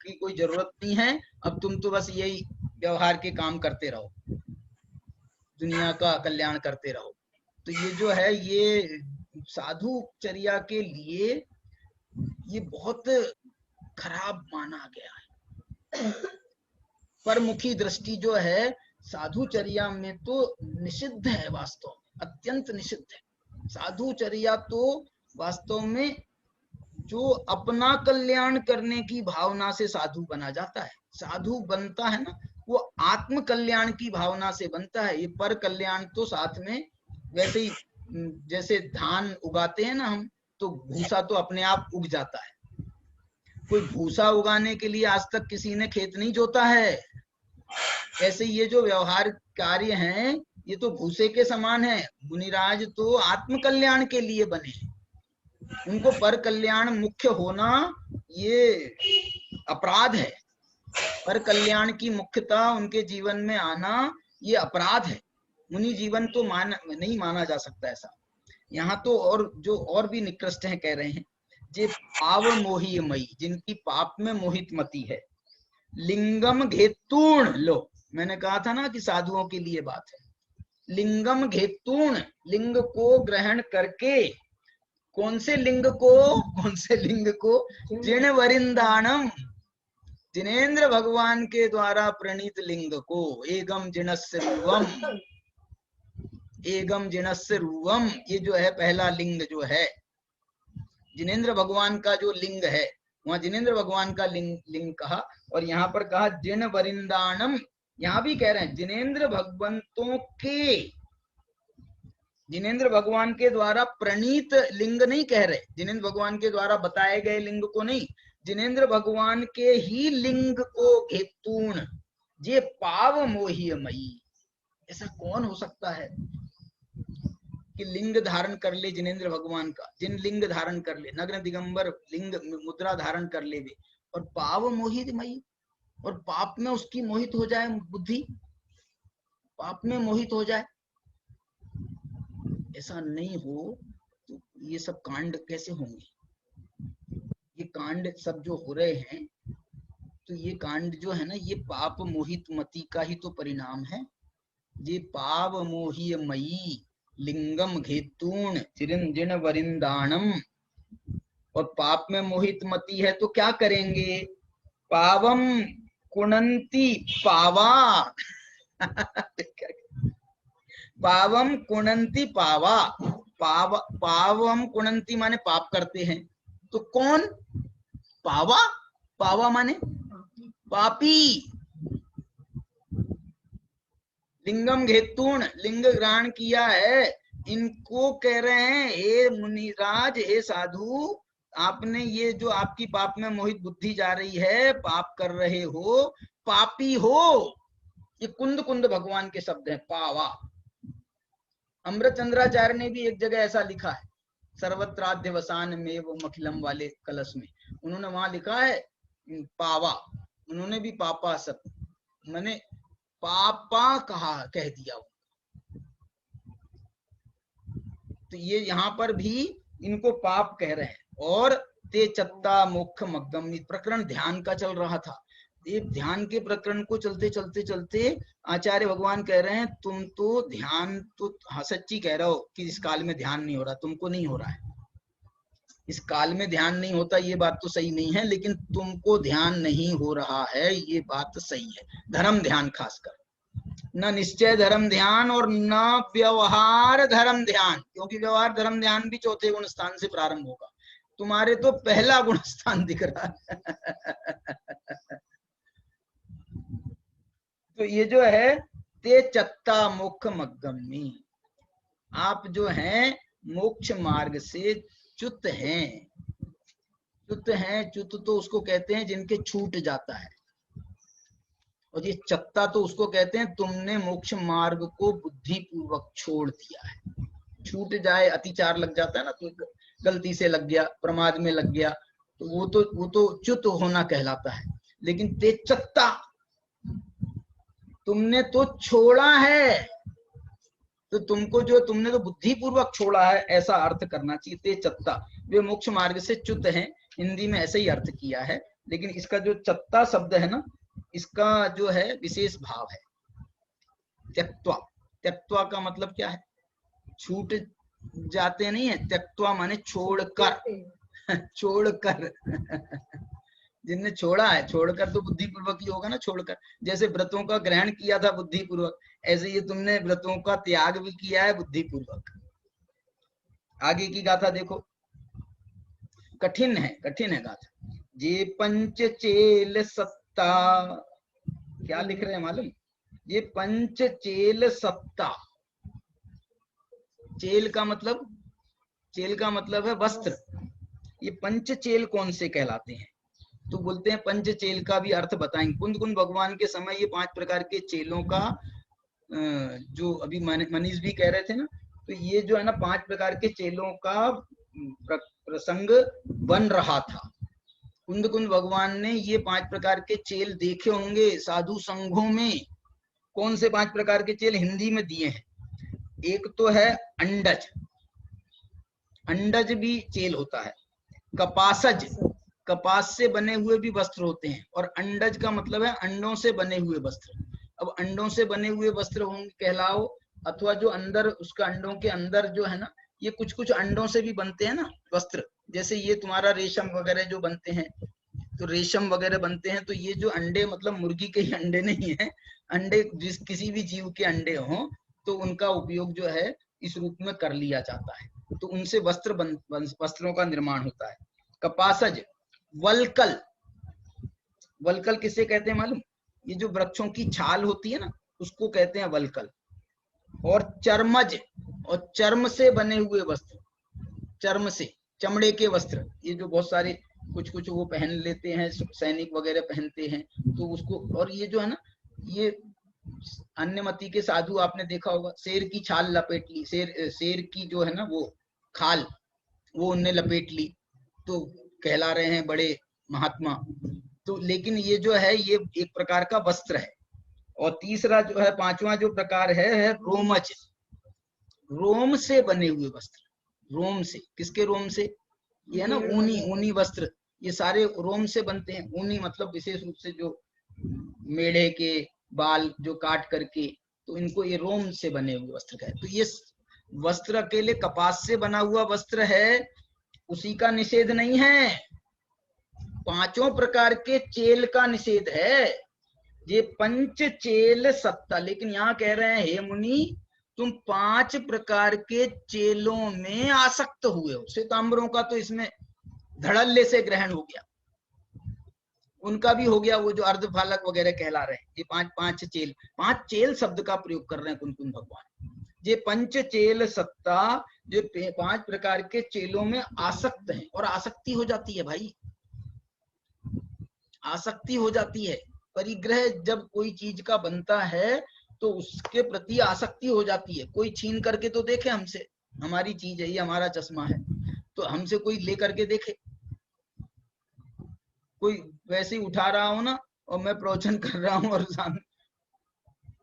की कोई जरूरत नहीं है, अब तुम तो बस यही व्यवहार के काम करते रहो, दुनिया का कल्याण करते रहो। तो ये जो है, ये साधुचर्या के लिए ये बहुत खराब माना गया है। परमुखी दृष्टि जो है साधुचर्या में तो निषिद्ध है, वास्तव में अत्यंत निषिद्ध है। साधुचर्या तो वास्तव में जो अपना कल्याण करने की भावना से साधु बना जाता है, साधु बनता है ना, वो आत्म कल्याण की भावना से बनता है। ये पर कल्याण तो साथ में, वैसे ही जैसे धान उगाते हैं ना हम, तो भूसा तो अपने आप उग जाता है। कोई भूसा उगाने के लिए आज तक किसी ने खेत नहीं जोता है। ऐसे ये जो व्यवहार कार्य हैं ये तो भूसे के समान है। मुनिराज तो आत्म कल्याण के लिए बने हैं, उनको पर कल्याण मुख्य होना ये अपराध है। पर कल्याण की मुख्यता उनके जीवन में आना ये अपराध है। मुनि जीवन तो नहीं माना जा सकता ऐसा। यहाँ तो और जो और भी निकृष्ट है कह रहे हैं, जे पाव मोही मई, जिनकी पाप में मोहित मती है। लिंगम घेतूण, लो मैंने कहा था ना कि साधुओं के लिए बात है। लिंगम घेतूण, लिंग को ग्रहण करके, कौन से लिंग को? जिन वरिंदानम, जिनेन्द्र भगवान के द्वारा प्रणीत लिंग को। एगम जिनस्य रूवम, एगम जिनस्य रूवम, ये जो है पहला लिंग जो है जिनेन्द्र भगवान का जो लिंग है, वहां जिनेन्द्र भगवान का लिंग कहा, और यहाँ पर कहा जिन वरिंदानम। यहाँ भी कह रहे हैं जिनेन्द्र भगवंतों के, जिनेन्द्र भगवान के द्वारा प्रणीत लिंग नहीं कह रहे, जिनेन्द्र भगवान के द्वारा बताए गए लिंग को नहीं, जिनेन्द्र भगवान के ही लिंग को घेतूण, जे पाव मोही मई। ऐसा कौन हो सकता है कि लिंग धारण कर ले जिनेन्द्र भगवान का, जिन लिंग धारण कर ले, नग्न दिगंबर लिंग मुद्रा धारण कर ले वे, और पाव मोहित मई, और पाप में उसकी मोहित हो जाए बुद्धि, पाप में मोहित हो जाए। ऐसा नहीं हो तो ये सब कांड कैसे होंगे? ये कांड सब जो हो रहे हैं, तो ये कांड जो है ना, ये पाप मोहित मति का ही तो परिणाम है। ये पाव मोही मई लिंगम घेतूण चिरंजिन वरिंदानम, और पाप में मोहित मति है तो क्या करेंगे? पावम कुणंती पावा पावम कुणंती पावा, पावम कुणंती माने पाप करते हैं, तो कौन? पावा, पावा माने पापी। लिंगम घेतूण, लिंग ग्रहण किया है, इनको कह रहे हैं हे मुनिराज, हे साधु, आपने ये जो आपकी पाप में मोहित बुद्धि जा रही है, पाप कर रहे हो, पापी हो। ये कुंद कुंद भगवान के शब्द हैं, पावा। अमृतचंद्राचार्य ने भी एक जगह ऐसा लिखा है, सर्वत्राध्यवसान में वो मखिलम वाले कलश में, उन्होंने वहां लिखा है पावा, उन्होंने भी पापा सब मैंने पापा कह दिया। तो ये यहाँ पर भी इनको पाप कह रहे हैं। और ते चत्ता मुख मग्गम, प्रकरण ध्यान का चल रहा था, ये ध्यान के प्रकरण को चलते चलते चलते आचार्य भगवान कह रहे हैं तुम तो ध्यान तो सच्ची कह रहे हो कि इस काल में ध्यान नहीं हो रहा, तुमको नहीं हो रहा है, इस काल में ध्यान नहीं होता, ये बात तो सही नहीं है, लेकिन तुमको ध्यान नहीं हो रहा है, ये बात सही है। धर्म ध्यान खासकर, न निश्चय धर्म ध्यान और न व्यवहार धर्म ध्यान, क्योंकि व्यवहार धर्म ध्यान भी चौथे गुण स्थान से प्रारंभ होगा, तुम्हारे तो पहला गुण स्थान दिख रहा है। तो ये जो है ते चत्ता मुख मग्गमी, आप जो हैं मोक्ष मार्ग से च्युत हैं। च्युत हैं, च्युत तो उसको कहते हैं जिनके छूट जाता है, और ये चत्ता तो उसको कहते हैं तुमने मोक्ष मार्ग को बुद्धि पूर्वक छोड़ दिया है। छूट जाए, अतिचार लग जाता है ना, तो गलती से लग गया, प्रमाद में लग गया, तो वो तो च्युत होना कहलाता है। लेकिन ते चत्ता, तुमने तो छोड़ा है, तो तुमको जो तुमने तो बुद्धि पूर्वक छोड़ा है, ऐसा अर्थ करना चाहिए। ते चत्ता, वे मोक्ष मार्ग से च्युत हैं, हिंदी में ऐसे ही अर्थ किया है, लेकिन इसका जो चत्ता शब्द है ना, इसका जो है विशेष भाव है त्यक्त्वा। त्यक्त्वा का मतलब क्या है? छूट जाते नहीं है, त्यक्त्वा माने छोड़कर, छोड़कर। जिनने छोड़ा है, छोड़कर तो बुद्धि पूर्वक ही होगा ना, छोड़कर। जैसे व्रतों का ग्रहण किया था बुद्धि पूर्वक, ऐसे ये तुमने व्रतों का त्याग भी किया है बुद्धि पूर्वक। आगे की गाथा देखो, कठिन है गाथा। जे पंच चेल सत्ता, क्या लिख रहे हैं मालूम? ये पंच चेल सत्ता, चेल का मतलब चेल का मतलब है वस्त्र। ये पंचचेल कौन से कहलाते हैं? तो बोलते हैं पंचचेल का भी अर्थ बताएंगे। कुंद कुंद भगवान के समय ये 5 प्रकार के चेलों का जो अभी मनीष भी कह रहे थे ना, तो ये जो है ना 5 प्रकार के चेलों का प्रसंग बन रहा था। कुंद कुंद भगवान ने ये 5 प्रकार के चेल देखे होंगे साधु संघों में। कौन से 5 प्रकार के चेल हिंदी में दिए हैं? एक तो है अंडज, अंडज भी चेल होता है। कपासज, कपास से बने हुए भी वस्त्र होते हैं। और अंडज का मतलब है अंडों से बने हुए वस्त्र। अब अंडों से बने हुए वस्त्र होंगे कहलाओ, अथवा जो अंदर उसका अंडों के अंदर जो है ना, ये कुछ कुछ अंडों से भी बनते हैं ना वस्त्र। जैसे ये तुम्हारा रेशम वगैरह जो बनते हैं, तो रेशम वगैरह बनते हैं, तो ये जो अंडे मतलब मुर्गी के ही अंडे नहीं है, अंडे जिस किसी भी जीव के अंडे हों तो उनका उपयोग जो है इस रूप में कर लिया जाता है। तो उनसे वस्त्रों का निर्माण होता है। कपासज, वलकल, वलकल किसे कहते हैं मालूम? ये जो वृक्षों की छाल होती है ना, उसको कहते हैं वलकल। और चर्मज, और चर्म से बने हुए वस्त्र, चर्म से, चमड़े के वस्त्र, ये जो बहुत सारे कुछ कुछ वो पहन लेते हैं, सैनिक वगैरह पहनते हैं, तो उसको। और ये जो है ना, ये अन्यमति के साधु आपने देखा होगा, शेर की छाल लपेट ली, शेर की जो है ना वो खाल, वो उनने लपेट ली, तो कहला रहे हैं बड़े महात्मा। तो लेकिन ये जो है ये एक प्रकार का वस्त्र है। और तीसरा जो है, 5वां जो प्रकार है रोमज, रोम से बने हुए वस्त्र। रोम से, किसके रोम से? ये है ना ऊनी, ऊनी वस्त्र, ये सारे रोम से बनते हैं। ऊनी मतलब विशेष रूप से जो मेढ़े के बाल जो काट करके, तो इनको ये रोम से बने हुए वस्त्र कहते हैं। तो ये वस्त्र अकेले कपास से बना हुआ वस्त्र है, उसी का निषेध नहीं है, 5 प्रकार के चेल का निषेध है। ये पंच चेल सत्ता। लेकिन यहाँ कह रहे हैं हे मुनि, तुम 5 प्रकार के चेलों में आसक्त हुए हो। श्वेतांबरों का तो इसमें धड़ल्ले से ग्रहण हो गया, उनका भी हो गया, वो जो अर्धफालक वगैरह कहला रहे हैं। ये 5 चेल, 5 चेल शब्द का प्रयोग कर रहे हैं कुंद भगवान। ये पंच चेल सत्ता, जो 5 प्रकार के चेलों में आसक्त हैं। और आसक्ति हो जाती है भाई, आसक्ति हो जाती है। परिग्रह जब कोई चीज का बनता है तो उसके प्रति आसक्ति हो जाती है। कोई छीन करके तो देखे हमसे, हमारी चीज है ये, हमारा चश्मा है, तो हमसे कोई ले करके देखे। कोई वैसे ही उठा रहा हो ना, और मैं प्रवचन कर रहा हूँ और सामने,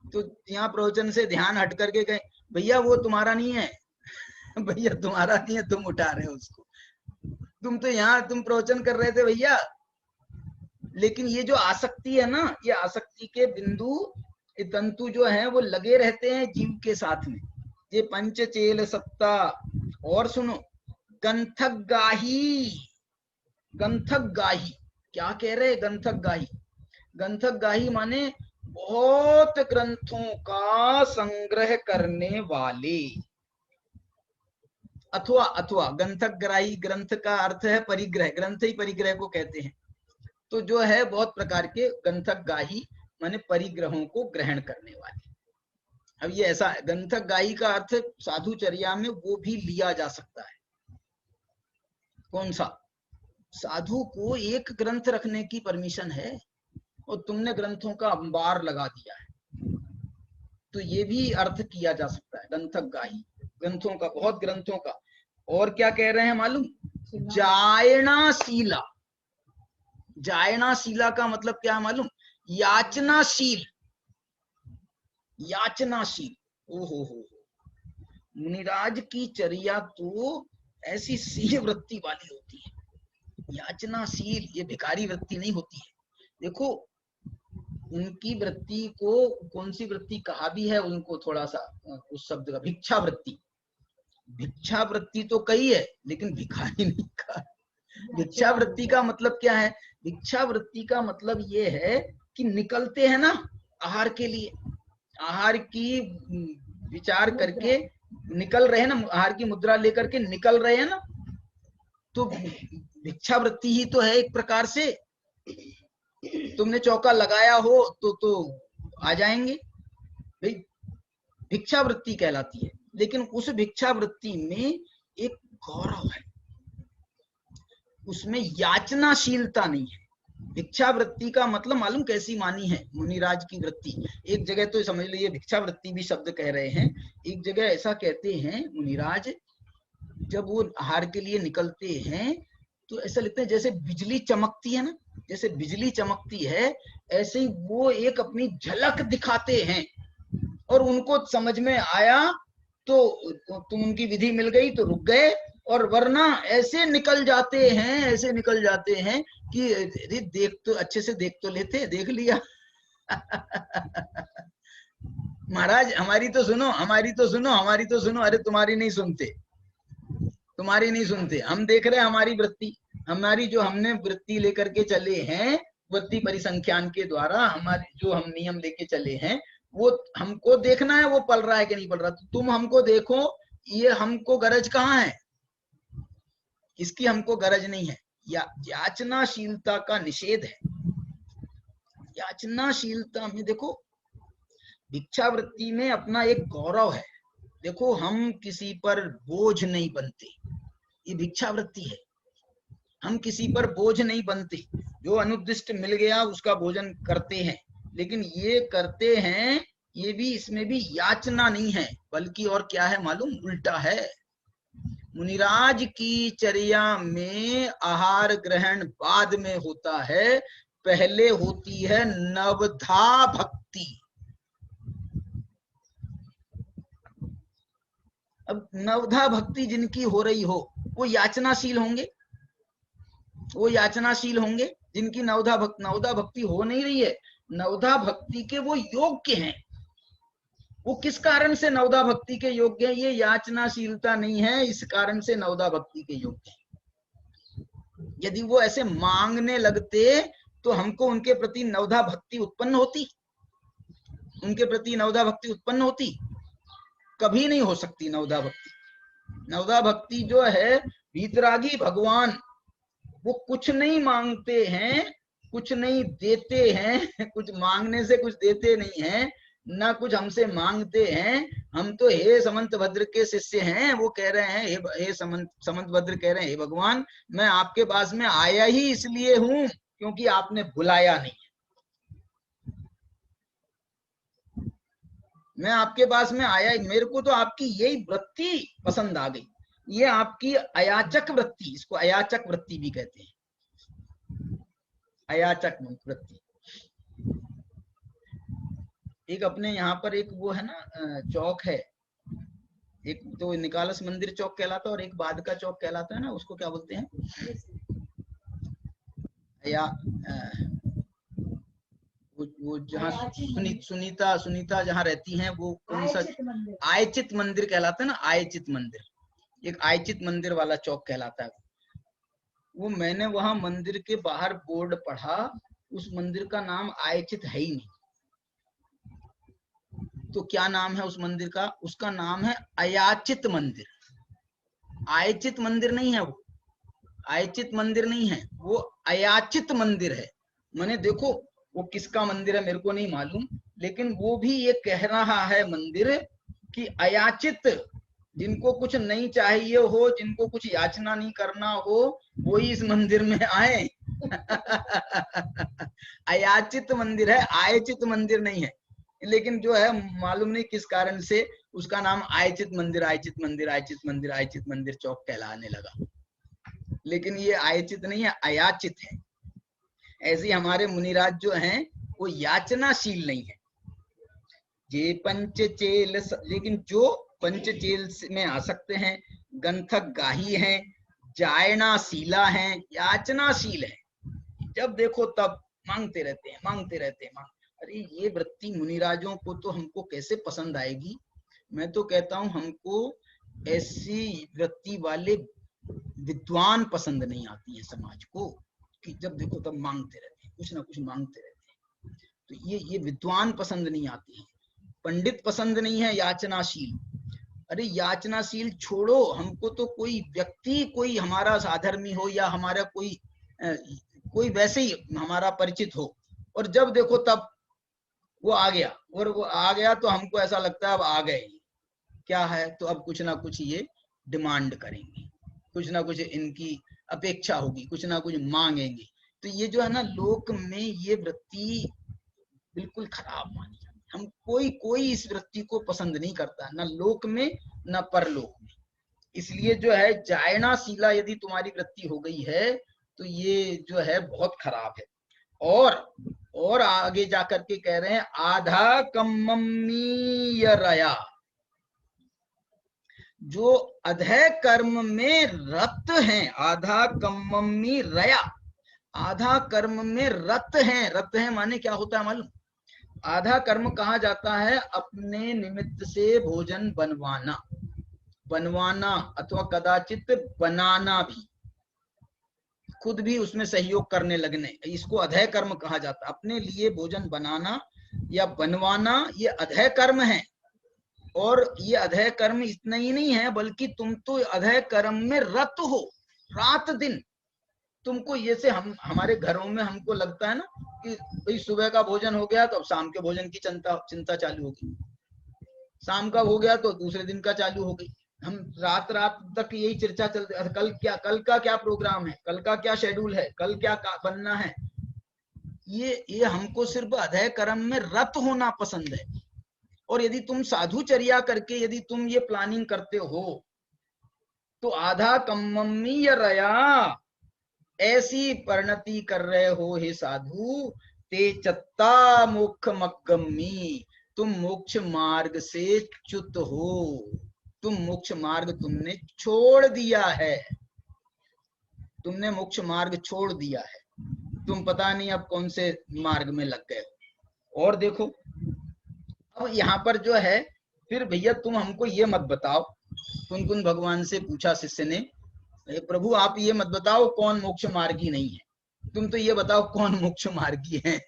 तो यहाँ प्रवचन से ध्यान हट करके कहे भैया वो तुम्हारा नहीं है, भैया तुम्हारा नहीं है, तुम उठा रहे हो उसको, तुम तो यहाँ तुम प्रवचन कर रहे थे भैया। लेकिन ये जो आसक्ति है ना, ये आसक्ति के बिंदु, ये तंतु जो है वो लगे रहते हैं जीव के साथ में। ये पंचचेल सत्ता। और सुनो, गंथक गाही, गंथक गाही क्या कह रहे? गंथक गाही, गंथक गाही माने बहुत ग्रंथों का संग्रह करने वाले। अथवा गंथक ग्राही, ग्रंथ का अर्थ है परिग्रह, ग्रंथ ही परिग्रह को कहते हैं। तो जो है बहुत प्रकार के गंथक गाही माने परिग्रहों को ग्रहण करने वाले। अब ये ऐसा गंथक गाही का अर्थ साधुचर्या में वो भी लिया जा सकता है। कौन सा? साधु को एक ग्रंथ रखने की परमिशन है और तुमने ग्रंथों का अंबार लगा दिया है, तो ये भी अर्थ किया जा सकता है गंथक गाही, ग्रंथों का, बहुत ग्रंथों का। और क्या कह रहे हैं मालूम? जायणाशीला। जायणाशीला का मतलब क्या मालूम? याचनाशील, याचनाशील। ओहो हो, मुनिराज की चर्या तो ऐसी सी वृत्ति वाली होती है, याचनाशील। ये भिखारी वृत्ति नहीं होती है। देखो उनकी वृत्ति को कौन सी वृत्ति कहा भी है उनको, थोड़ा सा उस शब्द का, भिक्षा वृत्ति। भिक्षा वृत्ति तो कही है लेकिन भिखारी नहीं कहा। भिक्षा वृत्ति का मतलब क्या है? भिक्षा वृत्ति का मतलब ये है कि निकलते हैं ना आहार के लिए, आहार की विचार करके निकल रहे हैं ना, आहार की मुद्रा लेकर के निकल रहे हैं ना, तो भिक्षा वृत्ति ही तो है एक प्रकार से। तुमने चौका लगाया हो तो आ जाएंगे भाई, भिक्षा वृत्ति कहलाती है। लेकिन उस भिक्षा वृत्ति में एक गौरव है, उसमें याचनाशीलता नहीं है। भिक्षा वृत्ति का मतलब मालूम कैसी मानी है मुनिराज की वृत्ति? एक जगह तो समझ लीजिए भिक्षा वृत्ति भी शब्द कह रहे हैं, एक जगह ऐसा कहते हैं मुनिराज, जब वो आहार के लिए निकलते हैं तो ऐसा लगता है जैसे बिजली चमकती है ना, जैसे बिजली चमकती है ऐसे ही वो एक अपनी झलक दिखाते हैं और उनको समझ में आया तो तुम उनकी विधि मिल गई तो रुक गए, और वरना ऐसे निकल जाते हैं, ऐसे निकल जाते हैं कि अरे देख तो अच्छे से देख तो लेते, देख लिया महाराज हमारी तो सुनो, हमारी तो सुनो, हमारी तो सुनो। अरे तुम्हारी नहीं सुनते, तुम्हारी नहीं सुनते, हम देख रहे हैं हमारी वृत्ति, हमारी जो हमने वृत्ति लेकर के चले हैं, वृत्ति परिसंख्यान के द्वारा हमारे जो हम नियम लेके चले हैं, वो हमको देखना है वो पल रहा है कि नहीं पल रहा। तो तुम हमको देखो, ये हमको गरज कहाँ है, इसकी हमको गरज नहीं है। याचनाशीलता का निषेध है। याचनाशीलता में देखो भिक्षा वृत्ति में अपना एक गौरव है। देखो हम किसी पर बोझ नहीं बनते, ये भिक्षा वृत्ति है, हम किसी पर बोझ नहीं बनते। जो अनुद्दिष्ट मिल गया उसका भोजन करते हैं, लेकिन ये करते हैं ये भी, इसमें भी याचना नहीं है, बल्कि और क्या है मालूम, उल्टा है। मुनिराज की चर्या में आहार ग्रहण बाद में होता है, पहले होती है नवधा भक्ति। अब नवधा भक्ति जिनकी हो रही हो वो याचनाशील होंगे, वो याचनाशील होंगे। जिनकी नवधा भक्ति हो नहीं रही है, नवधा भक्ति के वो योग्य हैं। वो किस कारण से नवधा भक्ति के योग्य हैं? ये याचनाशीलता नहीं है, इस कारण से नवधा भक्ति के योग्य हैं। यदि वो ऐसे मांगने लगते तो हमको उनके प्रति नवधा भक्ति उत्पन्न होती, उनके प्रति नवधा भक्ति उत्पन्न होती? कभी नहीं हो सकती नवधा भक्ति। नवधा भक्ति जो है वीतरागी भगवान, वो कुछ नहीं मांगते हैं, कुछ नहीं देते हैं, कुछ मांगने से कुछ देते नहीं हैं, ना कुछ हमसे मांगते हैं। हम तो हे समंतभद्र के शिष्य हैं, वो कह रहे हैं हे समंतभद्र कह रहे हैं, हे भगवान मैं आपके पास में आया ही इसलिए हूं क्योंकि आपने बुलाया नहीं, मैं आपके पास में आया, मेरे को तो आपकी यही वृत्ति पसंद आ गई। ये आपकी अयाचक वृत्ति, इसको अयाचक वृत्ति भी कहते हैं, अयाचक वृत्ति। एक अपने यहाँ पर एक वो है ना चौक है, एक तो निकालस मंदिर चौक कहलाता है और एक बाद का चौक कहलाता है ना, उसको क्या बोलते हैं? या वो जहाँ सुनीता जहाँ रहती हैं, वो कौन सा? आयचित मंदिर कहलाता है ना, आयचित मंदिर, एक आयचित मंदिर वाला चौक कहलाता है वो। मैंने वहां मंदिर के बाहर बोर्ड पढ़ा, उस मंदिर का नाम आयचित है ही नहीं। तो क्या नाम है उस मंदिर का? उसका नाम है अयाचित मंदिर। आयचित मंदिर नहीं है वो, आयचित मंदिर नहीं है वो, अयाचित मंदिर है। मैंने देखो वो किसका मंदिर है मेरे को नहीं मालूम, लेकिन वो भी ये कह रहा है मंदिर कि अयाचित, जिनको कुछ नहीं चाहिए हो, जिनको कुछ याचना नहीं करना हो, वही इस मंदिर में आए अयाचित मंदिर है, आयचित मंदिर नहीं है। लेकिन जो है मालूम नहीं किस कारण से उसका नाम आयचित मंदिर, आयचित मंदिर, आयचित मंदिर, आयचित मंदिर चौक कहलाने लगा। लेकिन ये आयचित नहीं है, अयाचित है। ऐसे हमारे मुनिराज जो हैं वो याचनाशील नहीं है। ये पंचचेल, लेकिन जो पंचचेल में आ सकते हैं, गंथक गाही हैं, जायनाशीला हैं, याचनाशील है, जब देखो तब मांगते रहते हैं, मांगते रहते हैं। अरे ये वृत्ति मुनिराजों को तो हमको कैसे पसंद आएगी? मैं तो कहता हूं हमको ऐसी वृत्ति वाले विद्वान पसंद नहीं आती है समाज को, कि जब देखो तब मांगते रहते हैं, कुछ ना कुछ मांगते रहते हैं। तो ये विद्वान पसंद नहीं आती है, पंडित पसंद नहीं है याचनाशील। अरे याचनाशील छोड़ो, हमको तो कोई व्यक्ति, कोई हमारा साधर्मी हो या हमारा कोई वैसे ही हमारा परिचित हो, और जब देखो तब वो आ गया, और वो आ गया तो हमको ऐसा लगता है अब आ गए क्या है, तो अब कुछ ना कुछ ये डिमांड करेंगे। कुछ ना कुछ इनकी अपेक्षा होगी, कुछ ना कुछ मांगेंगे। तो ये जो है ना, लोक में ये वृत्ति बिल्कुल खराब मानी जाती है। हम कोई इस वृत्ति को पसंद नहीं करता, न लोक में न परलोक में। इसलिए जो है जायनाशीला यदि तुम्हारी वृत्ति हो गई है तो ये जो है बहुत खराब है। और आगे जाकर के कह रहे हैं आधा कम्मीयरया, जो अधय कर्म में रत हैं, आधा कम्मी रया, आधा कर्म में रत हैं। रत हैं माने क्या होता है मालूम? आधा कर्म कहा जाता है अपने निमित्त से भोजन बनवाना अथवा कदाचित बनाना भी, खुद भी उसमें सहयोग करने लगने, इसको अधय कर्म कहा जाता है। अपने लिए भोजन बनाना या बनवाना ये अधय कर्म है। और ये अधय कर्म इतना ही नहीं है, बल्कि तुम तो अधय कर्म में रत हो रात दिन। तुमको ये से हमारे घरों में हमको लगता है ना कि भाई सुबह का भोजन हो गया तो अब शाम के भोजन की चिंता चालू होगी, शाम का हो गया तो दूसरे दिन का चालू हो गई। हम रात तक यही चर्चा चलती, कल का क्या प्रोग्राम है, कल का क्या शेड्यूल है, कल क्या बनना है। ये हमको सिर्फ अधय कर्म में रत होना पसंद है। और यदि तुम साधुचर्या करके यदि तुम ये प्लानिंग करते हो तो आधा कम्मीयरया, ऐसी परिणति कर रहे हो हे साधु, ते चत्ता मोक्ष मग्गम्मी, तुम मोक्ष मार्ग से च्युत हो, तुम मोक्ष मार्ग तुमने छोड़ दिया है, तुमने मोक्ष मार्ग छोड़ दिया है, तुम पता नहीं अब कौन से मार्ग में लग गए हो। और देखो अब यहाँ पर जो है, फिर भैया तुम हमको ये मत बताओ, कुन भगवान से पूछा शिष्य ने, प्रभु आप ये मत बताओ कौन मोक्ष मार्गी नहीं है, तुम तो ये बताओ कौन मोक्ष मार्गी है।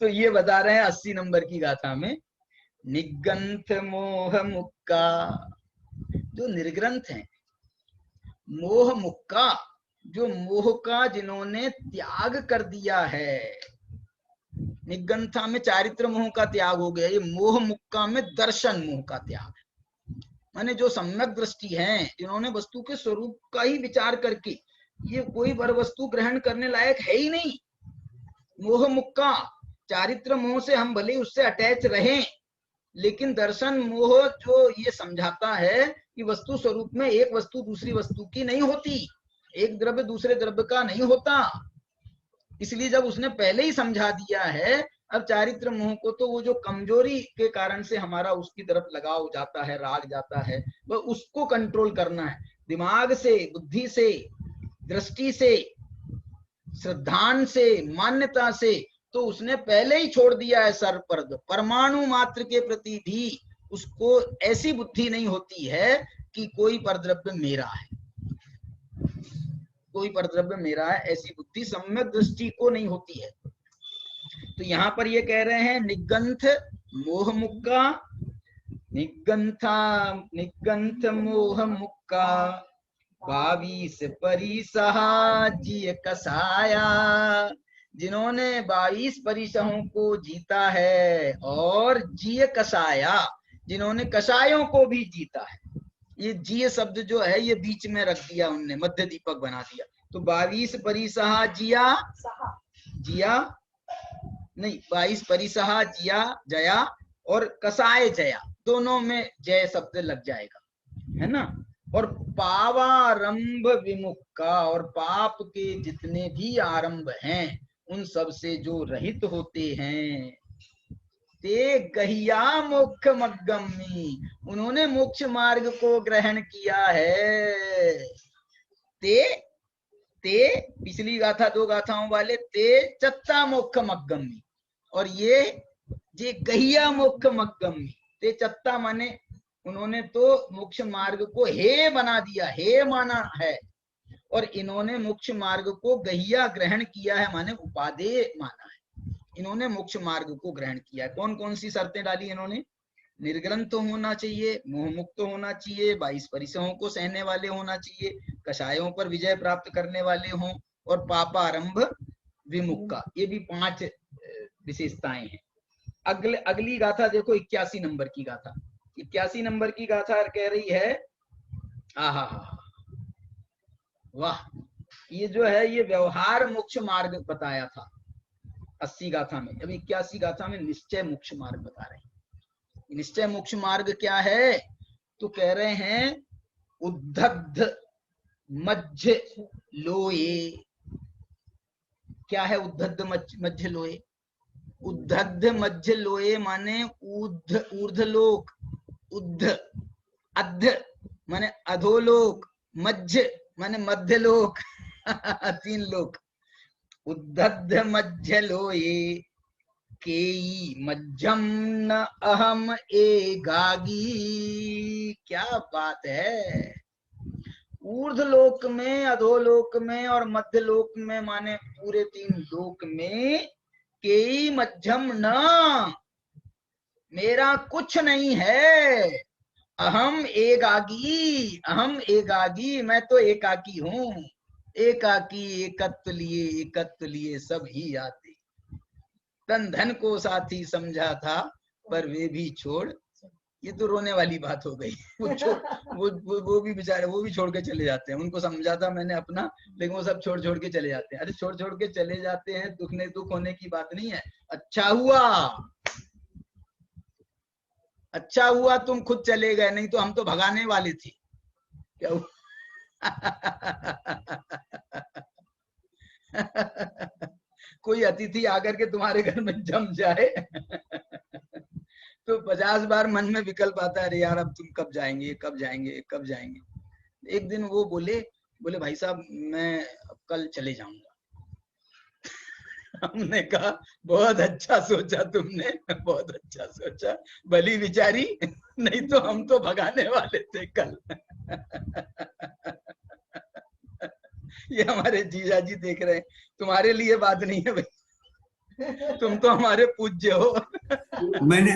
तो ये बता रहे हैं 80 नंबर की गाथा में, निगंथ मोह मुक्का, जो निर्ग्रंथ हैं, मोह मुक्का, जो मोह का जिन्होंने त्याग कर दिया है। निगंथा में चारित्र मोह का त्याग हो गया, ये मोह मुक्का में दर्शन मोह का त्याग है। माने जो सम्यक दृष्टि है, जिन्होंने वस्तु के स्वरूप का ही विचार करके ये कोई वर वस्तु ग्रहण करने लायक है ही नहीं, मोह मुक्का। चारित्र मोह से हम भले उससे अटैच रहें, लेकिन दर्शन मोह जो ये समझाता है कि वस्तु स्वरूप में एक वस्तु दूसरी वस्तु की नहीं होती, एक द्रव्य दूसरे द्रव्य का नहीं होता। इसलिए जब उसने पहले ही समझा दिया है, अब चारित्र मोह को तो वो जो कमजोरी के कारण से हमारा उसकी तरफ लगाव जाता है, राग जाता है, वह उसको कंट्रोल करना है, दिमाग से, बुद्धि से, दृष्टि से, श्रद्धान से, मान्यता से, तो उसने पहले ही छोड़ दिया है सर पर। परमाणु मात्र के प्रति भी उसको ऐसी बुद्धि नहीं होती है कि कोई परद्रव्य मेरा है, कोई परद्रव्य मेरा है, ऐसी बुद्धि सम्यक दृष्टि को नहीं होती है। तो यहाँ पर ये कह रहे हैं निगंथ मोह मुक्का, निगंथ मोह मुक्का, 22 परिसहा जिय कसाया, जिन्होंने 22 परिसहों को जीता है, और जिय कसाया, जिन्होंने कसायों को भी जीता है। ये जिय शब्द जो है ये बीच में रख दिया उनने, मध्य दीपक बना दिया। तो 22 परिसहा जिया, जिया नहीं, 22 परिसहा जिया जया, और कसाय जया, दोनों में जय शब्द लग जाएगा, है ना। और पावारंभ विमुक्का, और पाप के जितने भी आरंभ हैं उन सब से जो रहित होते हैं, ते गहिया मोक्ष मग्गम्मी, उन्होंने मोक्ष मार्ग को ग्रहण किया है। ते पिछली गाथा, 2 गाथाओं वाले, ते चत्ता मोक्ष मग्गम्मी, और ये गहिया मोक्ष मग्गम्मी। ते चत्ता माने उन्होंने तो मोक्ष मार्ग को हे बना दिया, हे माना है, और इन्होंने मोक्ष मार्ग को गहिया ग्रहण किया है, माने उपादेय माना है। इन्होंने मोक्ष मार्ग को ग्रहण किया है। कौन कौन सी शर्तें डाली इन्होंने? निर्ग्रंथ होना चाहिए, मोह मुक्त होना चाहिए, 22 परिसहों को सहने वाले होना चाहिए, कषायों पर विजय प्राप्त करने वाले हों, और पापारंभ विमुक्का, ये भी 5 विशेषताएं हैं। अगली गाथा देखो, 81 नंबर की गाथा। 81 नंबर की गाथा कह रही है, आहा, वाह, ये जो है ये व्यवहार मोक्ष मार्ग बताया था 80 गाथा में। अब 81 गाथा में निश्चय मोक्ष मार्ग बता रहे हैं। निश्चय मोक्ष मार्ग क्या है? तो कह रहे हैं उद्धग्ध मध्य लोये। क्या है उद्धग्ध मध्य लोये? उद्धग्ध मध्य लोये माने ऊर्ध्वलोक, उद्ध अध माने अधोलोक, मध्य माने मध्यलोक, 3 लोक। उद्धग्ध मध्य लोये केई मध्यम न अहम एकाकी। क्या बात है! ऊर्ध्वलोक में, अधोलोक में और मध्यलोक में माने पूरे 3 लोक में केई मध्यम न, मेरा कुछ नहीं है। अहम एकाकी, अहम एकाकी, मैं तो एकाकी हूँ। एकाकी एकत्व लिए सब ही आते। तन धन को साथी समझा था पर वे भी छोड़। ये तो रोने वाली बात हो गई। वो भी बेचारे, वो भी छोड़ के चले जाते हैं। उनको समझा था मैंने अपना, लेकिन वो सब छोड़ के चले जाते हैं। अरे छोड़ के चले जाते हैं, दुख होने की बात नहीं है। अच्छा हुआ तुम खुद चले गए, नहीं तो हम तो भगाने वाले थे। क्या हुआ? कोई अतिथि आकर के तुम्हारे घर में जम जाए तो 50 बार मन में विकल्प आता है, अरे यार अब तुम कब जाएंगे, कब जाएंगे, कब जाएंगे। एक दिन वो बोले भाई साहब मैं कल चले जाऊंगा। हमने कहा बहुत अच्छा सोचा तुमने, बहुत अच्छा सोचा, भली विचारी, नहीं तो हम तो भगाने वाले थे कल। ये हमारे जीजा जी देख रहे हैं, तुम्हारे लिए बात नहीं है भाई, तुम तो हमारे पूज्य हो। मैंने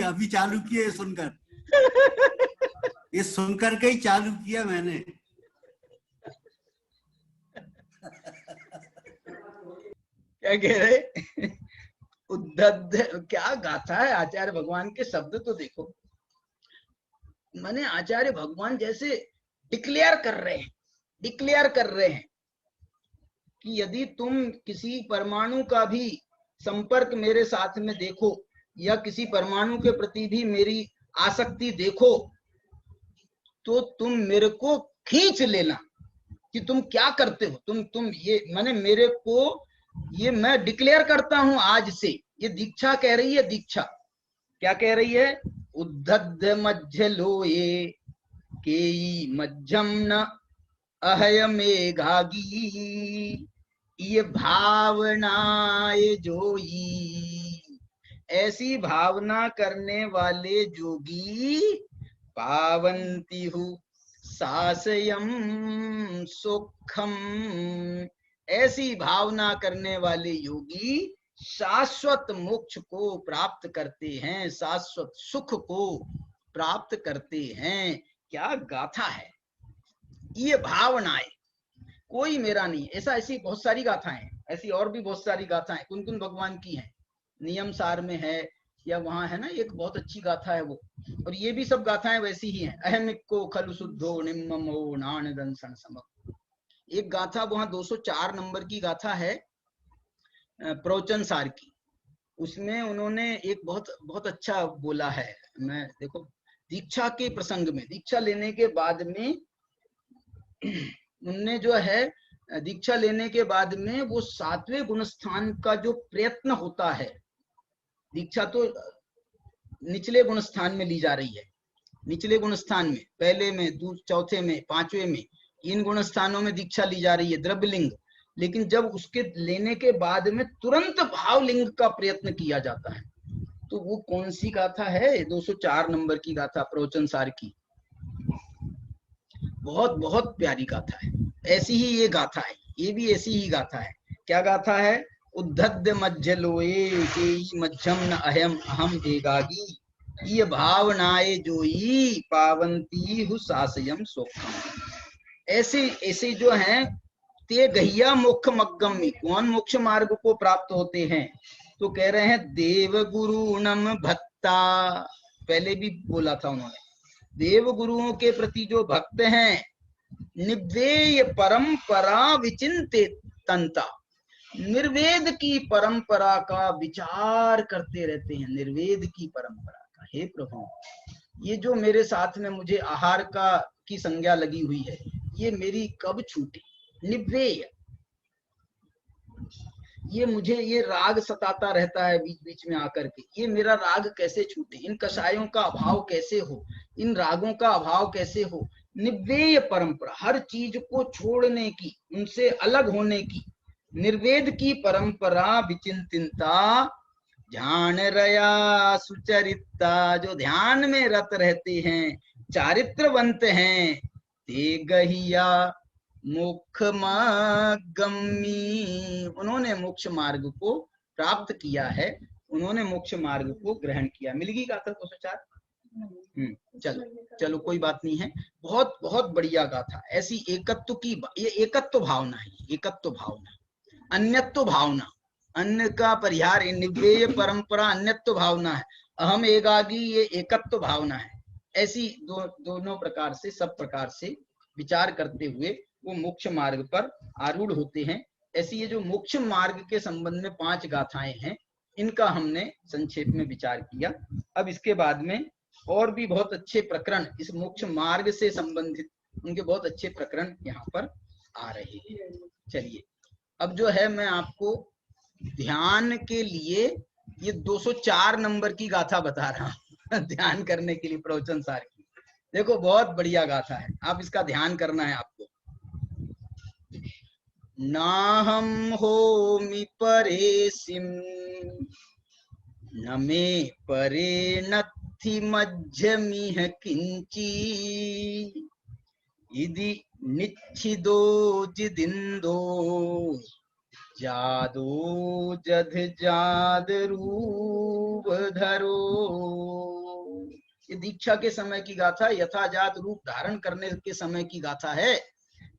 अभी चालू किया सुनकर, ये सुनकर के ही चालू किया मैंने। क्या कह रहे? उद्धग्ध, क्या गाथा है आचार्य भगवान के शब्द तो देखो। माने आचार्य भगवान जैसे डिक्लेयर कर रहे हैं कि यदि तुम किसी परमाणु का भी संपर्क मेरे साथ में देखो या किसी परमाणु के प्रति भी मेरी आसक्ति देखो, तो तुम मेरे को खींच लेना कि तुम क्या करते हो। तुम ये माने मेरे को, ये मैं डिक्लेयर करता हूं आज से। ये दीक्षा कह रही है, दीक्षा क्या कह रही है? उद्धग्ध मध्य लोये केई मध्यम न अहयमे घागी। ये भावनाए जोई, ऐसी भावना करने वाले जोगी पावंती हूँ सासयम सुखम। ऐसी भावना करने वाले योगी शाश्वत मोक्ष को प्राप्त करते हैं, शाश्वत सुख को प्राप्त करते हैं। क्या गाथा है ये! भावनाएं कोई मेरा नहीं, ऐसी बहुत सारी गाथाएं, ऐसी और भी बहुत सारी गाथाएं कुन भगवान की हैं। नियम सार में है या वहां है ना, एक बहुत अच्छी गाथा है वो। और ये भी सब गाथाएं वैसी ही हैं। अहमिको खलु शुद्धो निम्ममो नान दंसन समक। एक गाथा वहां 204 नंबर की गाथा है प्रवचन सार की। उसमें उन्होंने एक बहुत अच्छा बोला है। मैं देखो, दीक्षा के प्रसंग में, दीक्षा लेने के बाद में उनने जो है, दीक्षा लेने के बाद में वो 7वें गुणस्थान का जो प्रयत्न होता है, दीक्षा तो निचले गुणस्थान में ली जा रही है, निचले गुणस्थान में, पहले में, चौथे में, 5वें में, इन गुणस्थानों में दीक्षा ली जा रही है, द्रव्यलिंग। लेकिन जब उसके लेने के बाद में तुरंत भावलिंग का प्रयत्न किया जाता है, तो वो कौन सी गाथा है? 204 नंबर की गाथा प्रवचन सार की। बहुत प्यारी गाथा है। ऐसी ही ये गाथा है, ये भी ऐसी ही गाथा है। क्या गाथा है? उद्धग्ध मध्य लोये केई मध्यम न अहम एकाकी। ये भावनाए जोई पावंती हु सासयम सोखम। ऐसे जो हैं ते गहिया मोक्ष मग्गम में, कौन मोक्ष मार्ग को प्राप्त होते हैं? तो कह रहे हैं देव गुरु नम भक्ता। पहले भी बोला था उन्होंने, देव गुरुओं के प्रति जो भक्त हैं, निवेय परंपरा विचिंतित तंता, निर्वेद की परंपरा का विचार करते रहते हैं, निर्वेद की परंपरा का। हे प्रभु, ये जो मेरे साथ में मुझे आहार का की संज्ञा लगी हुई है, ये मेरी कब छूटे? निवेय, ये मुझे ये राग सताता रहता है बीच बीच में आकर के, ये मेरा राग कैसे छूटे? इन कषायों का अभाव कैसे हो? इन रागों का अभाव कैसे हो? निवेय परंपरा, हर चीज को छोड़ने की, उनसे अलग होने की, निर्वेद की परंपरा विचिंतिता, ध्यान रया सुचरिता, जो ध्यान में रत रहते हैं, चारित्रवंत हैं, ते गहिया मोक्ष गम्मी, उन्होंने मोक्ष मार्ग को प्राप्त किया है, उन्होंने मोक्ष मार्ग को ग्रहण किया। मिल गई गाथा 204? चलो कोई बात नहीं है, बहुत बहुत बढ़िया गाथा। ऐसी एकत्व की, ये एकत्व भावना है, एकत्व भावना, अन्यत्व भावना, अन्य का परिहार, निवेय परंपरा अन्यत्व भावना है, अहम एकागी ये एकत्व भावना है। ऐसी दोनों प्रकार से, सब प्रकार से विचार करते हुए वो मोक्ष मार्ग पर आरूढ़ होते हैं। ऐसी ये जो मोक्ष मार्ग के संबंध में 5 गाथाएं हैं, इनका हमने संक्षेप में विचार किया। अब इसके बाद में और भी बहुत अच्छे प्रकरण इस मोक्ष मार्ग से संबंधित, उनके बहुत अच्छे प्रकरण यहाँ पर आ रहे हैं। चलिए, अब जो है मैं आपको ध्यान के लिए ये 204 नंबर की गाथा बता रहा हूँ ध्यान करने के लिए प्रवचन सार की। देखो, बहुत बढ़िया गाथा है, आप इसका ध्यान करना है आपको। नाहम होमि परेसिम न मे परे नत्थि मध्यमिह किंची, इदि निच्छिदो जिदिंदो जादो जध जाद रूप धरो। ये दीक्षा के समय की गाथा, यथाजात रूप धारण करने के समय की गाथा है।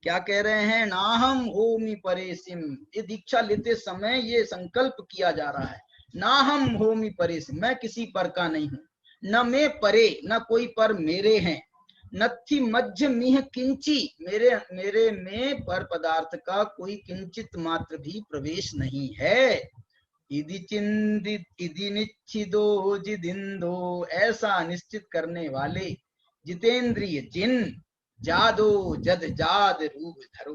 क्या कह रहे हैं? नाहम होमि परेसिम, ये दीक्षा लेते समय ये संकल्प किया जा रहा है, नाहम होमि परेसिम, मैं किसी पर का नहीं हूं, न मैं परे, न कोई पर मेरे हैं, नत्थि मध्य मिह किंची, मेरे में पर पदार्थ का कोई किंचित मात्र भी प्रवेश नहीं है। इदि चिंदित इदि निच्छिदो जिदिंदो, ऐसा निश्चित करने वाले, जितेंद्रिय जिन, जादो जद जाद रूप धरो,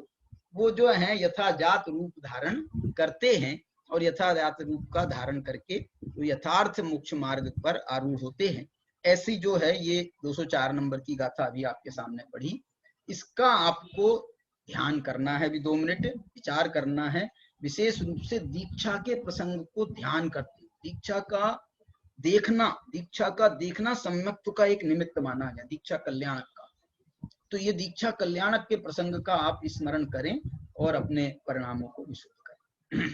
वो जो है यथाजात रूप धारण करते हैं और यथाजात रूप का धारण करके तो यथार्थ मोक्ष मार्ग पर आरूढ़ होते हैं। ऐसी जो है ये 204 नंबर की गाथा अभी आपके सामने पढ़ी, इसका आपको ध्यान करना है, अभी 2 मिनट विचार करना है। विशेष रूप से दीक्षा के प्रसंग को ध्यान करते, दीक्षा का देखना सम्यक्त्व का एक निमित्त माना गया, दीक्षा कल्याणक का। तो ये दीक्षा कल्याणक के प्रसंग का आप स्मरण करें और अपने परिणामों को विशुद्ध करें।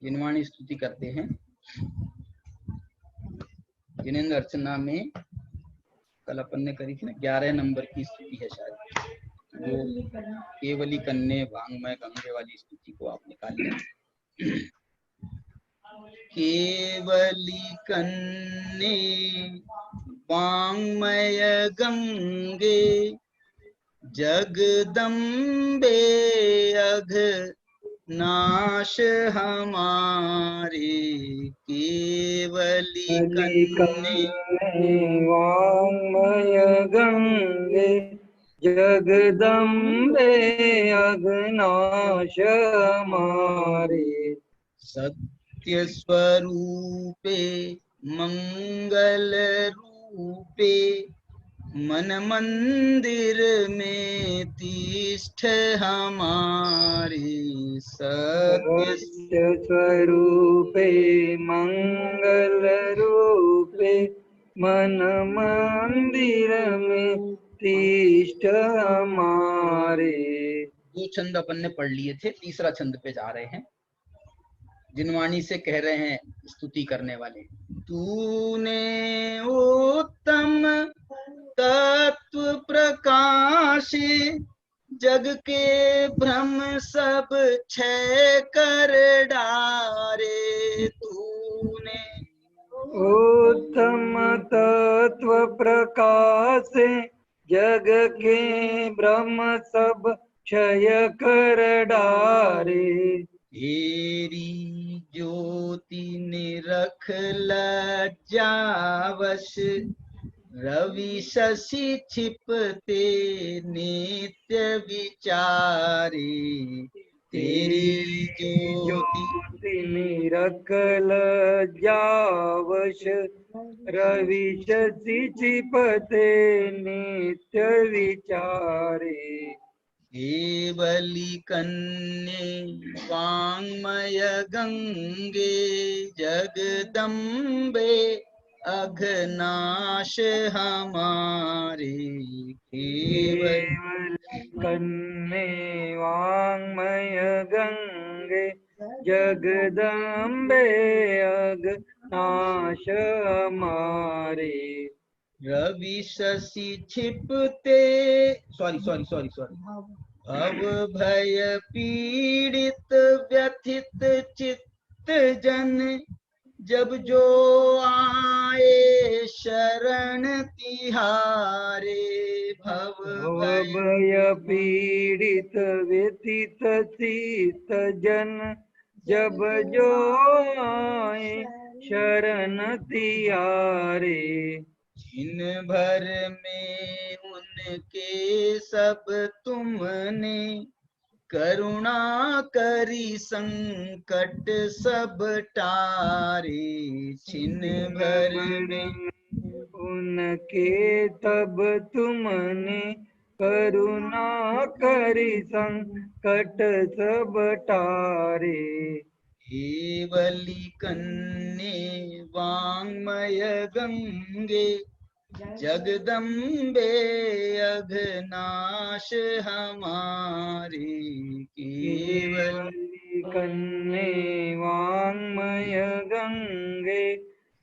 जिनवाणी स्तुति करते हैं। जिनेंद्र अर्चना में कल अपन ने करी थी ना, 11 नंबर की स्तुति है शायद, वो केवली कन्ने वांगमय गंगे वाली स्तुति को आप निकालिए। केवली कन्ने वांगमय गंगे जगदम्बे अघ नाश हमारे, केवली कन्ने वांगमय गंगे जगदम्बे अघनाश हमारे, सत्य स्वरूपे मंगल रूपे मन मंदिर में तिष्ठ हमारे सत्य सत्य स्वरूपे मंगल रूपे मन मंदिर में तिष्ठ हमारे। 2 छंद अपन ने पढ़ लिए थे, तीसरा छंद पे जा रहे हैं। जिनवाणी से कह रहे हैं स्तुति करने वाले, तूने उत्तम तत्व प्रकाश जग के भ्रम सब क्षय कर डारे। तूने उत्तम तत्व प्रकाश जग के ब्रह्म सब क्षय कर डारे। तेरी ज्योति निरख लज्जावश रवि शशि छिपते नित्य विचारे। तेरी ज्योति निरख लज्जावश रवि शशि छिपते नित्य विचारे। केवली कन्ये वाङ्मय गंगे जगदम्बे अघनाश हमारे। केवल कन्ये वाङ्मय गंगे जगदम्बे अघनाश हमारे। रवि शशि छिपते सॉरी अब भय पीड़ित व्यथित चित्त जन जब जो आए शरण तिहारे। भय पीड़ित व्यथित चित्त जन जब जो आए शरण तिहारे। दिन भर में उनके सब तुमने करुणा करी संकट सब टारे। छिन भर में उनके तब तुमने करुणा करी संकट सब टारे। केवली कन्ये वाङ्मय गंगे जगदम्बे अघनाश हमारे। केवली कन्ये वाङ्मय गंगे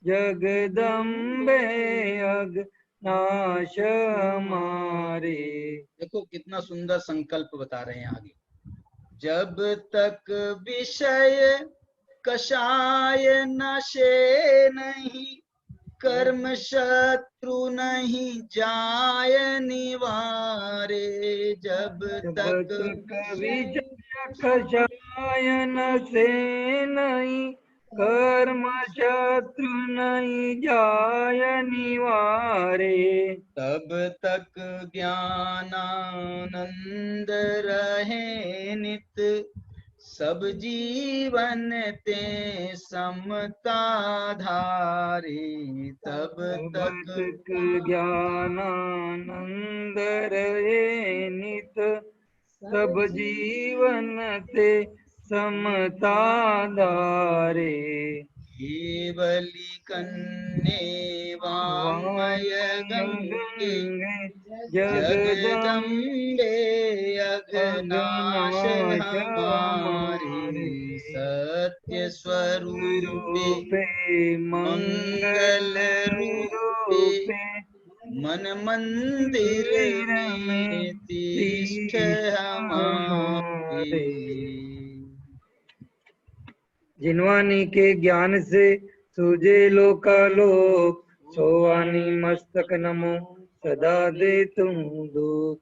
जगदम्बे अघनाश हमारे। देखो कितना सुंदर संकल्प बता रहे हैं आगे। जब तक विषय कषाय नशे नहीं कर्म शत्रु नहीं जाय निवारे। जब तक विजय कषायन से नहीं कर्म शत्रु नहीं जाय निवारे। तब तक ज्ञानानंद रहे नित सब जीवन ते समता धारे। तब तक ज्ञानानंद रहे नित सब जीवन ते समता धारे। केवली कन्ये वाङ्मय गंगे जगदम्बे अघनाश हमारे। सत्य स्वरूपे मंगल रूपे मन मंदिर में तिष्ठ हमारे। जिनवानी के ज्ञान से सूझे लोकालोक सोवानी मस्तक नमो सदा दे तुम दुख।